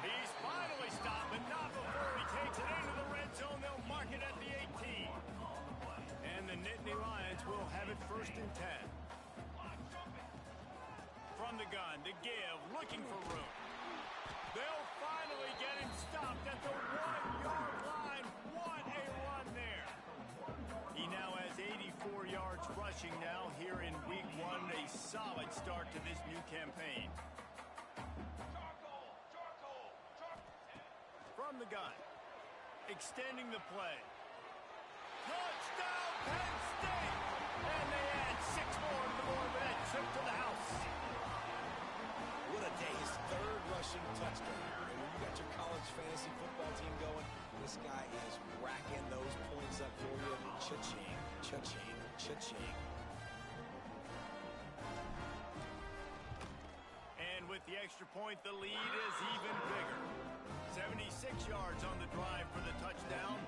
He's finally stopped, but not before he takes it into the red zone. They'll mark it at the 18. And the Nittany Lions will have it 1st and 10. From the gun, the give, looking for room. They'll finally get him stopped at the 1-yard line. What a run there. He now has 84 yards rushing now here in week 1. A solid start to this new campaign. From the gun. Extending the play. Touchdown, Penn State! And they add 6 more to the board with that trip to the house. What a day. His 3rd rushing touchdown. And when you got your college fantasy football team going, this guy is racking those points up for you. Cha-ching, cha-ching, cha-ching. And with the extra point, the lead is even bigger. 76 yards on the drive for the touchdown.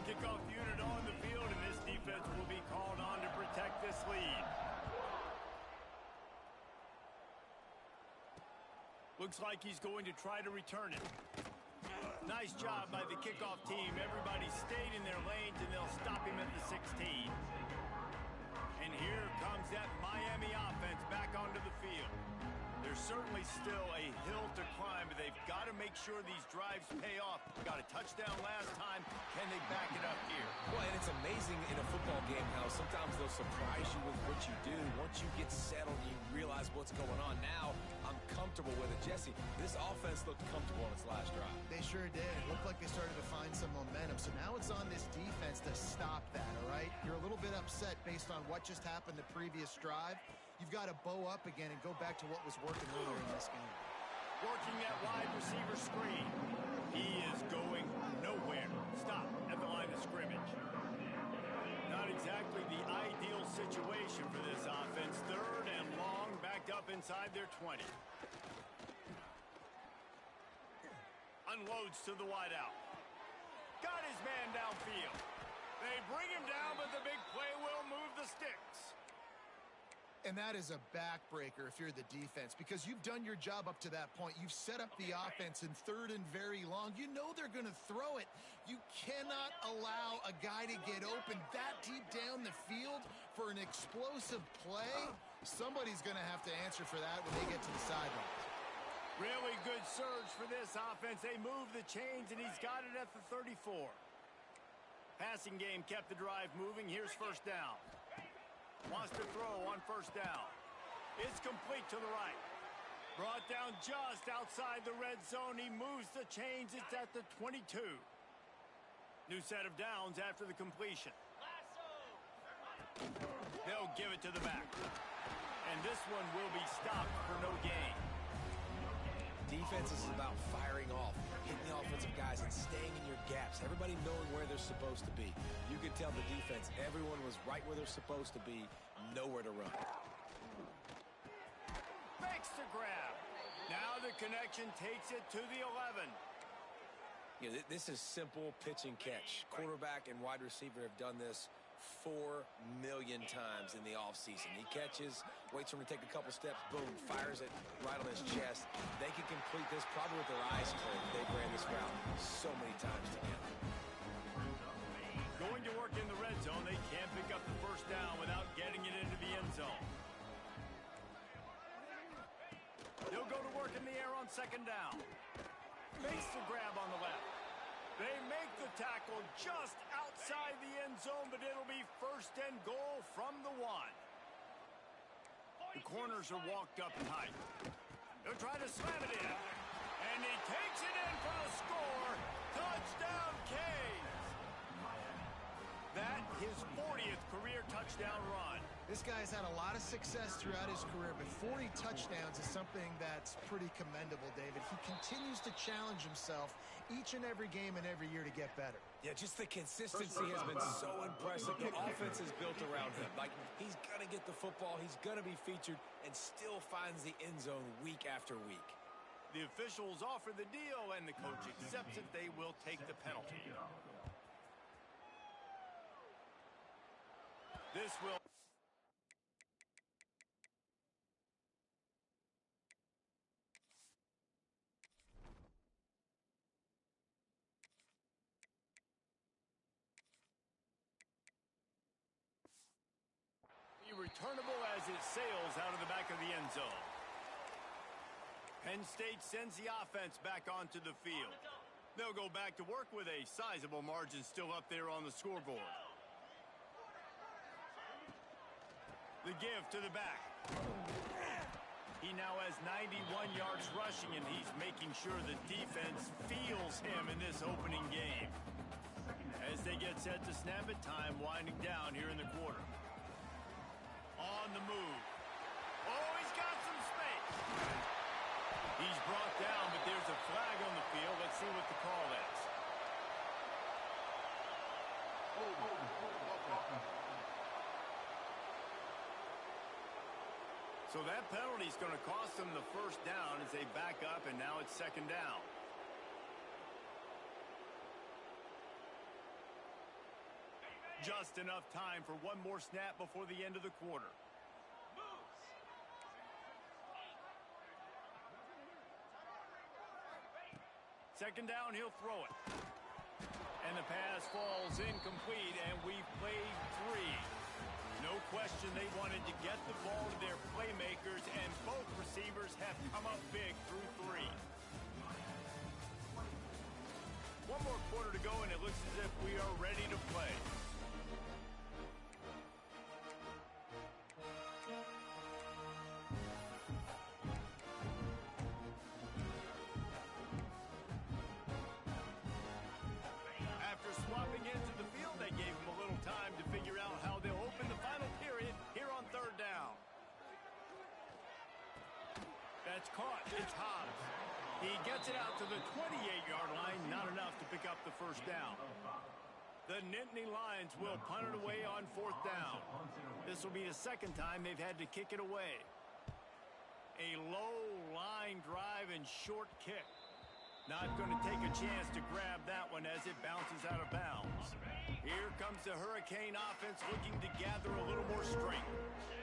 Kickoff unit on the field, and this defense will be called on to protect this lead. Looks like he's going to try to return it. Nice job by the kickoff team. Everybody stayed in their lanes, and they'll stop him at the 16. And here comes that Miami offense back onto the field. There's certainly still a hill to climb, but they've got to make sure these drives pay off. Got a touchdown last time. Can they back it up here? Well, and it's amazing in a football game how sometimes they'll surprise you with what you do. Once you get settled, you realize what's going on. Now, I'm comfortable with it. Jesse, this offense looked comfortable on its last drive. They sure did. It looked like they started to find some momentum. So now it's on this defense to stop that, all right? You're a little bit upset based on what just happened the previous drive. You've got to bow up again and go back to what was working earlier in this game. Working that wide receiver screen. He is going nowhere. Stop at the line of scrimmage. Not exactly the ideal situation for this offense. 3rd and long, backed up inside their 20. Unloads to the wideout. Got his man downfield. They bring him down, but the big play will move the sticks. And that is a backbreaker if you're the defense, because you've done your job up to that point. You've set up the offense in 3rd and very long. You know they're going to throw it. You cannot allow a guy to get open that deep down the field for an explosive play. Somebody's going to have to answer for that when they get to the sideline. Really good surge for this offense. They move the chains, and he's got it at the 34. Passing game kept the drive moving. Here's first down. Wants to throw on first down. It's complete to the right. Brought down just outside the red zone. He moves the chains. It's at the 22. New set of downs after the completion. They'll give it to the back. And this one will be stopped for no gain. Defense is about firing off, hitting the offensive guys, and staying in your gaps. Everybody knowing where they're supposed to be. You could tell the defense, everyone was right where they're supposed to be, nowhere to run. Makes the grab. Now the connection takes it to the 11. You know, this is simple pitch and catch. Quarterback and wide receiver have done this 4 million times in the offseason. He catches, waits for him to take a couple steps, boom, fires it right on his chest. They can complete this probably with their eyes closed. They've ran this route so many times together. Going to work in the red zone, they can't pick up the first down without getting it into the end zone. They'll go to work in the air on second down. Makes the grab on the left. They make the tackle just outside the end zone, but it'll be first and goal from the 1. The corners are walked up tight. They'll try to slam it in. And he takes it in for the score. Touchdown, Canes. That his 40th career touchdown run. This guy's had a lot of success throughout his career, but 40 touchdowns is something that's pretty commendable, David. He continues to challenge himself each and every game and every year to get better. Yeah, just the consistency has been so impressive. The offense is built around him. Like, he's going to get the football, he's going to be featured, and still finds the end zone week after week. The officials offer the deal, and the coach accepts it. They will take the penalty. This will... returnable as it sails out of the back of the end zone. Penn State sends the offense back onto the field. They'll go back to work with a sizable margin still up there on the scoreboard. The give to the back. He now has 91 yards rushing, and he's making sure the defense feels him in this opening game. As they get set to snap it, time winding down here in the quarter. On the move. Oh, he's got some space. He's brought down, but there's a flag on the field. Let's see what the call is. So that penalty is going to cost them the first down as they back up, and now it's second down. Just enough time for one more snap before the end of the quarter. Second down, he'll throw it. And the pass falls incomplete, and we've played 3. No question they wanted to get the ball to their playmakers, and both receivers have come up big through 3. One more quarter to go, and it looks as if we are ready to play. That's caught. It's Hobbs. He gets it out to the 28-yard line. Not enough to pick up the first down. The Nittany Lions will punt it away on 4th down. This will be the second time they've had to kick it away. A low line drive and short kick. Not going to take a chance to grab that one as it bounces out of bounds. Here comes the Hurricane offense looking to gather a little more strength.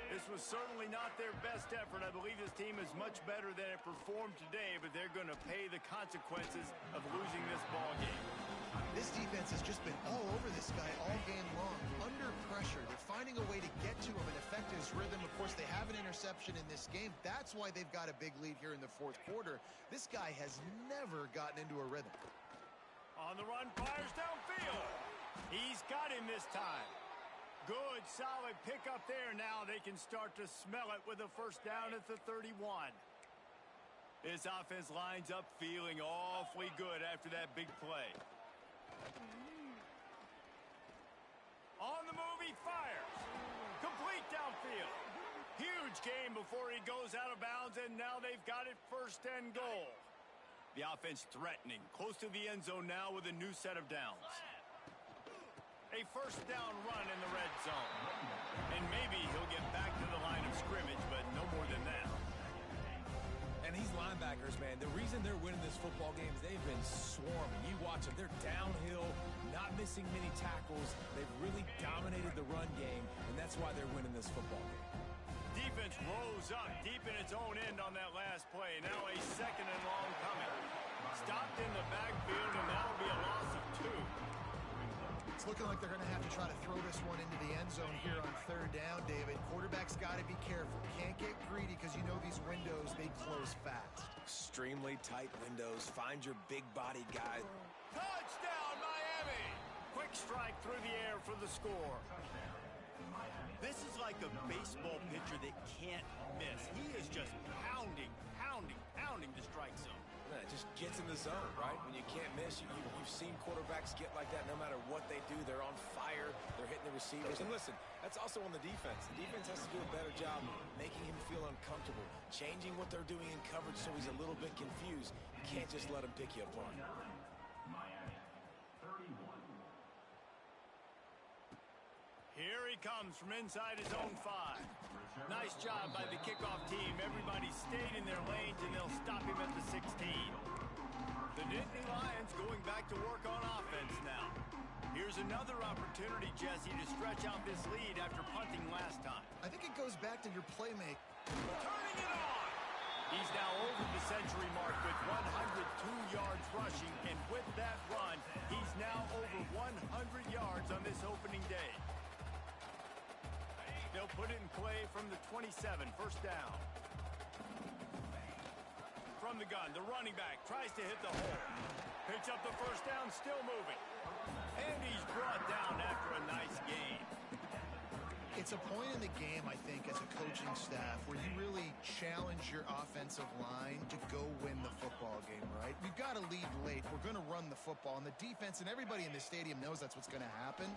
This was certainly not their best effort. I believe this team is much better than it performed today, but they're going to pay the consequences of losing this ball game. This defense has just been all over this guy all game long, under pressure. They're finding a way to get to him and affect his rhythm. Of course, they have an interception in this game. That's why they've got a big lead here in the 4th quarter. This guy has never gotten into a rhythm. On the run, fires downfield. He's got him this time. Good, solid pickup there. Now they can start to smell it with a first down at the 31. This offense lines up feeling awfully good after that big play. On the move, he fires. Complete downfield. Huge gain before he goes out of bounds, and now they've got it first and goal. The offense threatening, close to the end zone now with a new set of downs. A first down run in the red zone. And maybe he'll get back to the line of scrimmage, but no more than that. And these linebackers, man, the reason they're winning this football game is they've been swarming. You watch them. They're downhill, not missing many tackles. They've really dominated the run game, and that's why they're winning this football game. Defense rose up deep in its own end on that last play. Now a second and long coming. Stopped in the backfield, and that'll be a loss of 2. It's looking like they're going to have to try to throw this one into the end zone here on third down, David. Quarterback's got to be careful. Can't get greedy because you know these windows, they close fast. Extremely tight windows. Find your big body guy. Touchdown, Miami! Quick strike through the air for the score. This is like a baseball pitcher that can't miss. He is just pounding the strike zone. Man, it just gets in the zone, right? When you can't miss, you've seen quarterbacks get like that no matter what they do. They're on fire. They're hitting the receivers. And listen, that's also on the defense. The defense has to do a better job making him feel uncomfortable, changing what they're doing in coverage so he's a little bit confused. You can't just let him pick you apart. Here he comes from inside his own 5. Nice job by the kickoff team. Everybody stayed in their lanes, and they'll stop him at the 16. The Nittany Lions going back to work on offense now. Here's another opportunity, Jesse, to stretch out this lead after punting last time. I think it goes back to your playmaking. Turning it on! He's now over the century mark with 102 yards rushing, and with that run, he's now over 100 yards on this opening day. They'll put it in play from the 27, first down. From the gun, the running back tries to hit the hole. Picks up the first down, still moving. And he's brought down after a nice gain. It's a point in the game, I think, as a coaching staff where you really challenge your offensive line to go win the football game, right? We've got to lead late. We're going to run the football. And the defense and everybody in the stadium knows that's what's going to happen.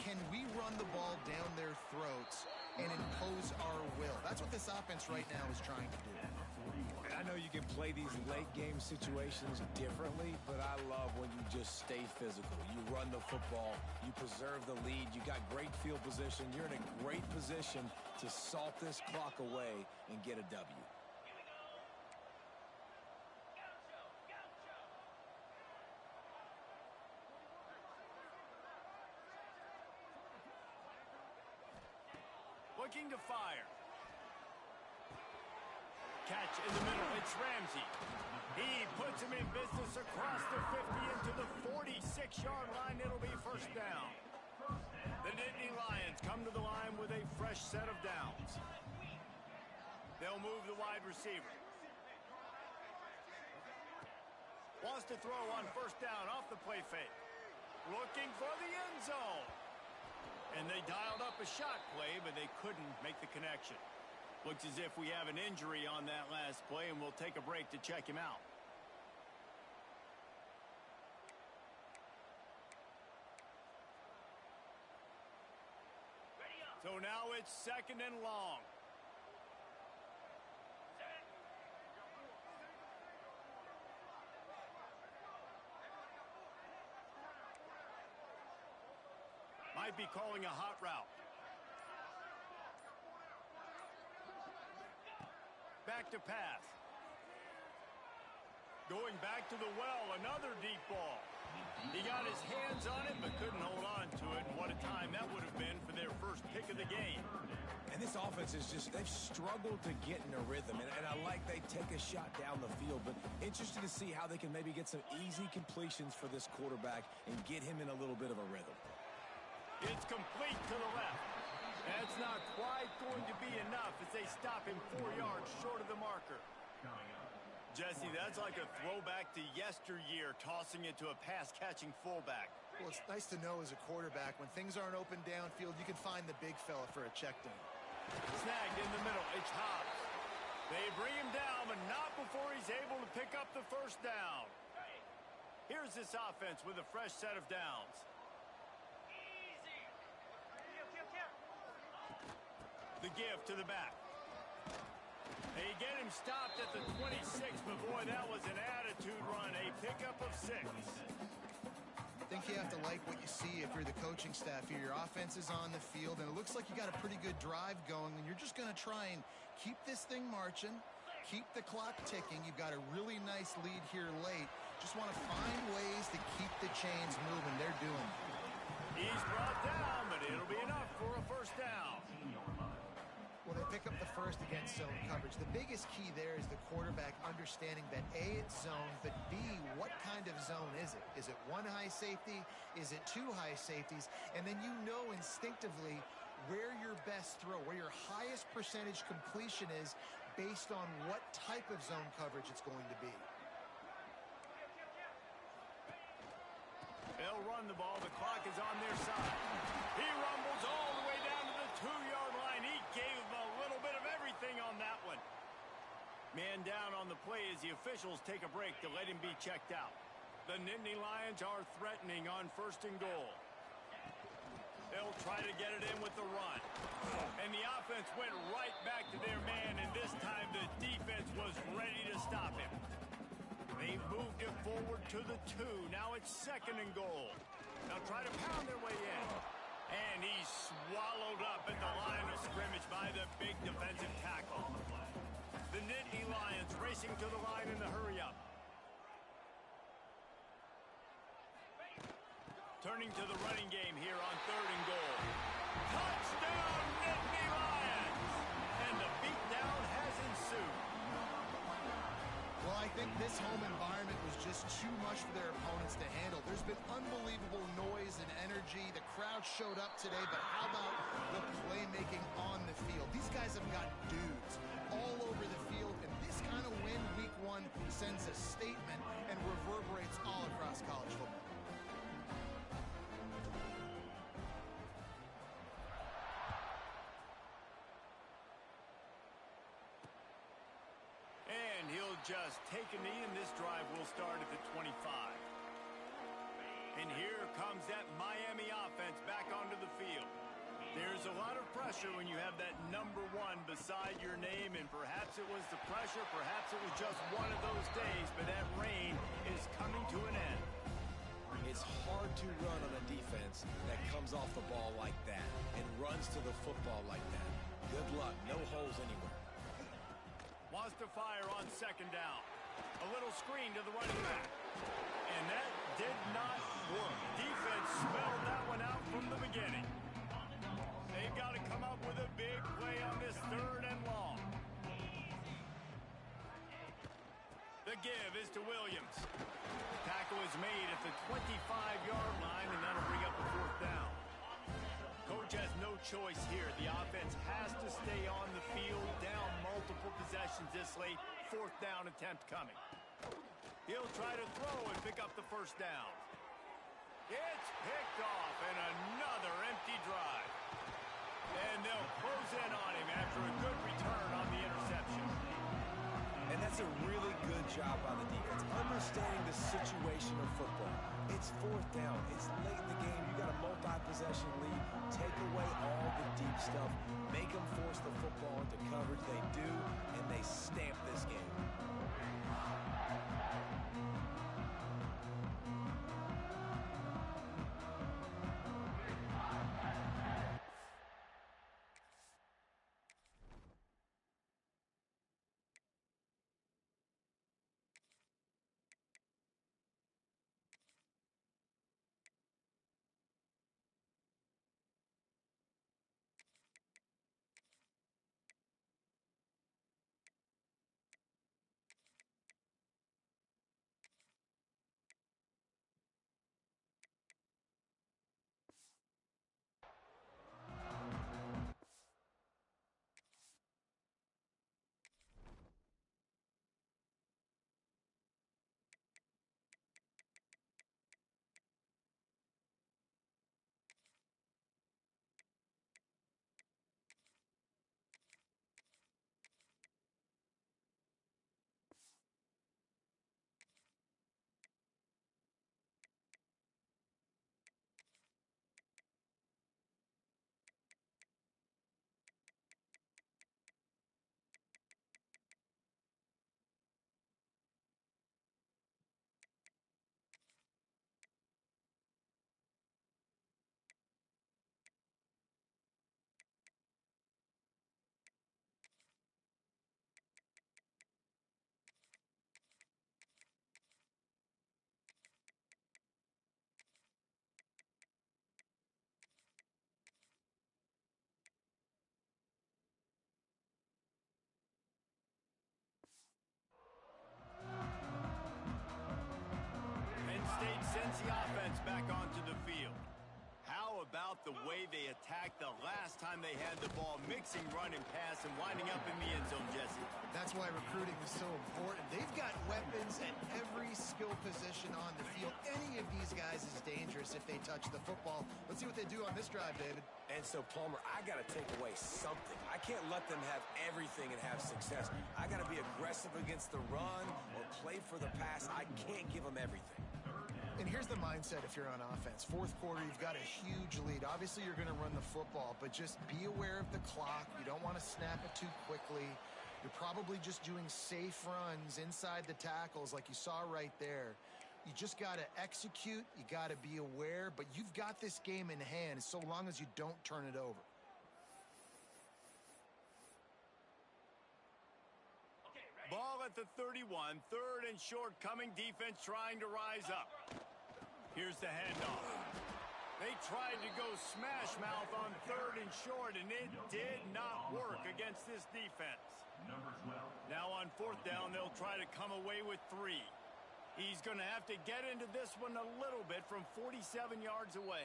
Can we run the ball down their throats and impose our will? That's what this offense right now is trying to do. And I know you can play these late-game situations differently, but I love when you just stay physical. You run the football. You preserve the lead. You got great field position. You're in a great position to salt this clock away and get a W. Looking to fire. Catch in the middle. It's Ramsey. He puts him in business across the 50 into the 46-yard line. It'll be first down. The Nittany Lions come to the line with a fresh set of downs. They'll move the wide receiver. Wants to throw on first down off the play fake. Looking for the end zone. And they dialed up a shot play, but they couldn't make the connection. Looks as if we have an injury on that last play, and we'll take a break to check him out. So now it's second and long. Might be calling a hot route. Back to pass. Going back to the well, another deep ball. He got his hands on it, but couldn't hold on to it. And what a time that would have been for their first pick of the game. And this offense is just, they've struggled to get in a rhythm. And I like they take a shot down the field, but interested to see how they can maybe get some easy completions for this quarterback and get him in a little bit of a rhythm. It's complete to the left. That's not quite going to be enough as they stop him 4 yards short of the marker. Jesse, that's like a throwback to yesteryear, tossing it to a pass-catching fullback. Well, it's nice to know as a quarterback, when things aren't open downfield, you can find the big fella for a check down. Snagged in the middle. It's Hobbs. They bring him down, but not before he's able to pick up the first down. Here's this offense with a fresh set of downs. The give to the back. They get him stopped at the 26, but boy, that was an attitude run. A pickup of 6. I think you have to like what you see if you're the coaching staff here. Your offense is on the field, and it looks like you got a pretty good drive going, and you're just going to try and keep this thing marching, keep the clock ticking. You've got a really nice lead here late. Just want to find ways to keep the chains moving. They're doing it. He's brought down, but it'll be enough for a first down. Well, they pick up the first against zone coverage. The biggest key there is the quarterback understanding that A, it's zone, but B, what kind of zone is it? Is it one high safety? Is it two high safeties? And then you know instinctively where your best throw, where your highest percentage completion is based on what type of zone coverage it's going to be. They'll run the ball. The clock is on their side. He rumbles all the way down to the 2-yard line. He gave him a little bit of everything on that one. Man down on the play as the officials take a break to let him be checked out. The Nittany Lions are threatening on 1st and goal. They'll try to get it in with the run. And the offense went right back to their man, and this time the defense was ready to stop him. They moved it forward to the 2. Now it's 2nd and goal. They'll try to pound their way in. And he's swallowed up at the line of scrimmage by the big defensive tackle. The Nittany Lions racing to the line in the hurry-up. Turning to the running game here on 3rd and goal. Touchdown, Nittany Lions! And the beatdown has ensued. Well, I think this home environment was just too much for their opponents to handle. There's been unbelievable noise and energy. The crowd showed up today, but how about the playmaking on the field? These guys have got dudes all over the field, and this kind of win week 1 sends a statement and reverberates all across college football. Just take a knee, and this drive will start at the 25. And here comes that Miami offense back onto the field. There's a lot of pressure when you have that number 1 beside your name, and perhaps it was the pressure, perhaps it was just one of those days, but that reign is coming to an end. It's hard to run on a defense that comes off the ball like that and runs to the football like that. Good luck. No holes anywhere. Wants to fire on 2nd down. A little screen to the running back. And that did not work. Defense smelled that one out from the beginning. They've got to come up with a big play on this 3rd and long. The give is to Williams. Tackle is made at the 25-yard line, and that'll bring up the 4th down. Coach has no choice here. The offense has to stay on the field, down multiple possessions this late. 4th down attempt coming. He'll try to throw and pick up the first down. It's picked off, and another empty drive. And they'll close in on him after a good return on the interception. And that's a really good job by the defense, understanding the situation of football. It's 4th down. It's late in the game. You got a multi-possession lead. Take away all the deep stuff. Make them force the football into coverage. They do, and they stamp this game. the way they attacked the last time they had the ball, mixing run and pass and winding up in the end zone, Jesse. That's why recruiting is so important. They've got weapons at every skill position on the field. Any of these guys is dangerous if they touch the football. Let's see what they do on this drive, David. And so, Palmer, I got to take away something. I can't let them have everything and have success. I got to be aggressive against the run or play for the pass. I can't give them everything. And here's the mindset if you're on offense. Fourth quarter, you've got a huge lead. Obviously, you're going to run the football, but just be aware of the clock. You don't want to snap it too quickly. You're probably just doing safe runs inside the tackles like you saw right there. You just got to execute. You got to be aware, but you've got this game in hand so long as you don't turn it over. Ball at the 31, third and short coming, defense trying to rise up. Here's the handoff. They tried to go smash mouth on third and short, and it did not work against this defense. Now on fourth down, they'll try to come away with 3. He's going to have to get into this one a little bit from 47 yards away.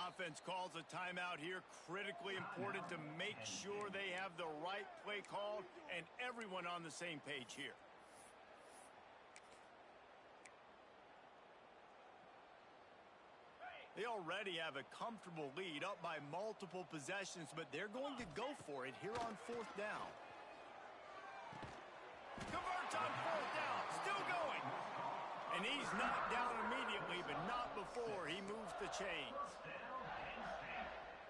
Offense calls a timeout here. Critically important to make sure they have the right play called and everyone on the same page here. They already have a comfortable lead up by multiple possessions, but they're going to go for it here on fourth down. Converts on fourth down. Still going. And he's knocked down immediately, but not before he moves the chains.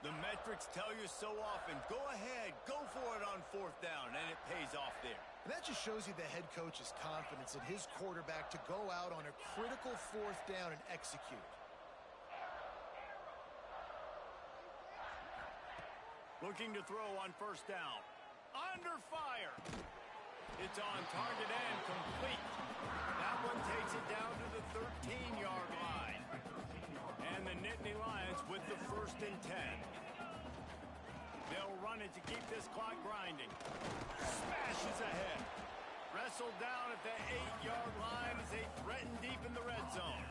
The metrics tell you so often, go ahead, go for it on fourth down, and it pays off there. And that just shows you the head coach's confidence in his quarterback to go out on a critical fourth down and execute. Looking to throw on first down. Under fire. It's on target and complete. That one takes it down to the 13-yard line. And the Nittany Lions with the 1st and 10. They'll run it to keep this clock grinding. Smashes ahead. Wrestled down at the 8-yard line as they threaten deep in the red zone.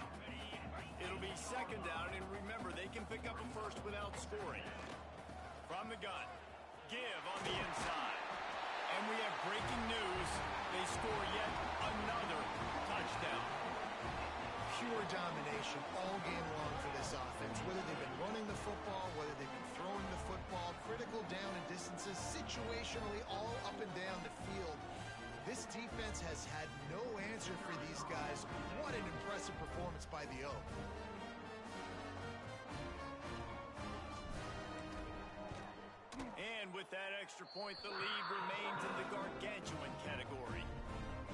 It'll be second down, and remember, they can pick up a first without scoring. From the gun, give on the inside. And we have breaking news. They score yet another touchdown. Pure domination all game long for this offense. Whether they've been running the football, whether they've been throwing the football, critical down and distances, situationally all up and down the field. This defense has had no answer for these guys. What an impressive performance by the Oak. And with that extra point, the lead remains in the gargantuan category.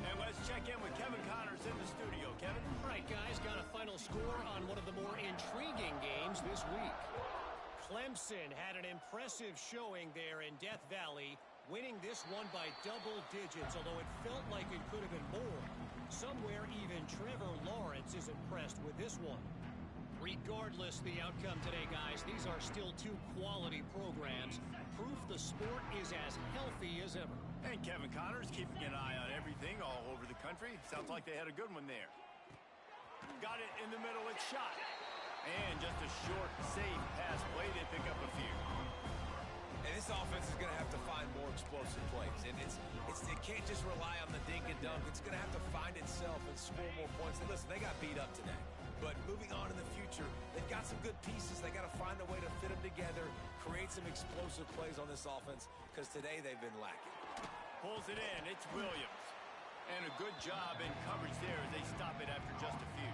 And let's check in with Kevin Connors in the studio. Kevin? All right, guys, got a final score on one of the more intriguing games this week. Clemson had an impressive showing there in Death Valley, winning this one by double digits, although it felt like it could have been more. Somewhere even Trevor Lawrence is impressed with this one. Regardless the outcome today, guys, these are still 2 quality programs. Proof the sport is as healthy as ever. And Kevin Connors keeping an eye on everything all over the country. Sounds like they had a good one there. Got it in the middle, it's shot. And just a short, safe pass play. They pick up a few. And this offense is going to have to find more explosive plays. And it can't just rely on the dink and dunk. It's going to have to find itself and score more points. And listen, they got beat up today. But moving on in the future, they've got some good pieces. They got to find a way to fit them together, create some explosive plays on this offense, because today they've been lacking. Pulls it in. It's Williams. And a good job in coverage there as they stop it after just a few.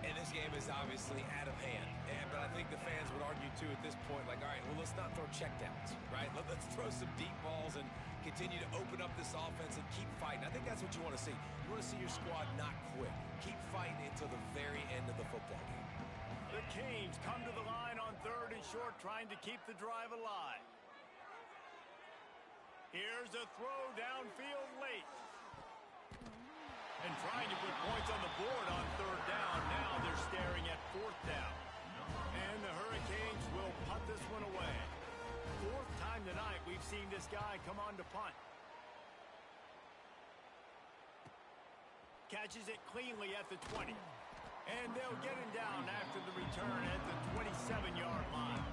And this game is obviously out of hand. But I think the fans would argue, too, at this point, like, all right, well, let's not throw checkdowns, right? Let's throw some deep balls and continue to open up this offense and keep fighting. I think that's what you want to see. You want to see your squad not quit. Keep fighting until the very end of the football game. The Canes come to the line on third and short, trying to keep the drive alive. Here's a throw downfield late. And trying to put points on the board on third down. Now they're staring at fourth down. And the Hurricanes will punt this one away. 4th time tonight we've seen this guy come on to punt. Catches it cleanly at the 20. And they'll get him down after the return at the 27-yard line.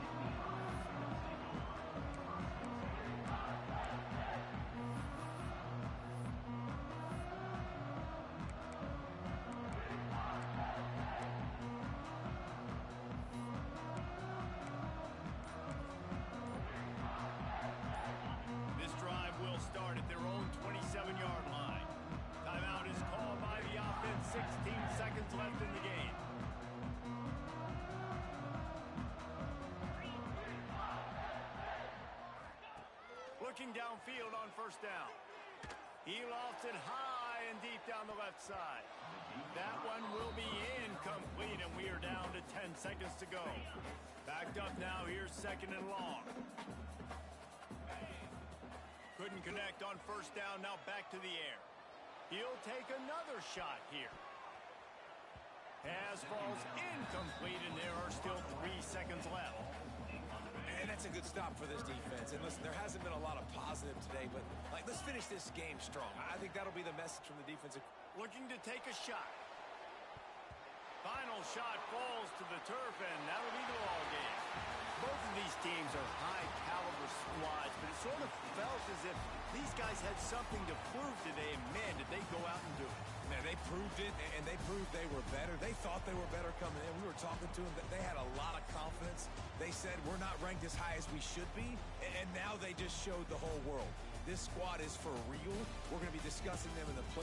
This drive will start at their own 27-yard line. Timeout is called by the offense. 16 seconds left in the game. Looking downfield on first down. He lofts it high and deep down the left side. That one will be incomplete, and we are down to 10 seconds to go. Backed up now. Here's second and long. Couldn't connect on first down. Now back to the air. He'll take another shot here. Pass falls incomplete, and there are still 3 seconds left. And that's a good stop for this defense. And listen, there hasn't been a lot of positive today, but let's finish this game strong. I think that'll be the message from the defensive. Looking to take a shot. Final shot falls to the turf, and that'll be the ball game. Both of these teams are high-caliber squads, but it sort of felt as if these guys had something to prove today, and man, did they go out and do it. Man, they proved it, and they proved they were better. They thought they were better coming in. We were talking to them. They had a lot of confidence. They said, we're not ranked as high as we should be, and now they just showed the whole world. This squad is for real. We're going to be discussing them in the play.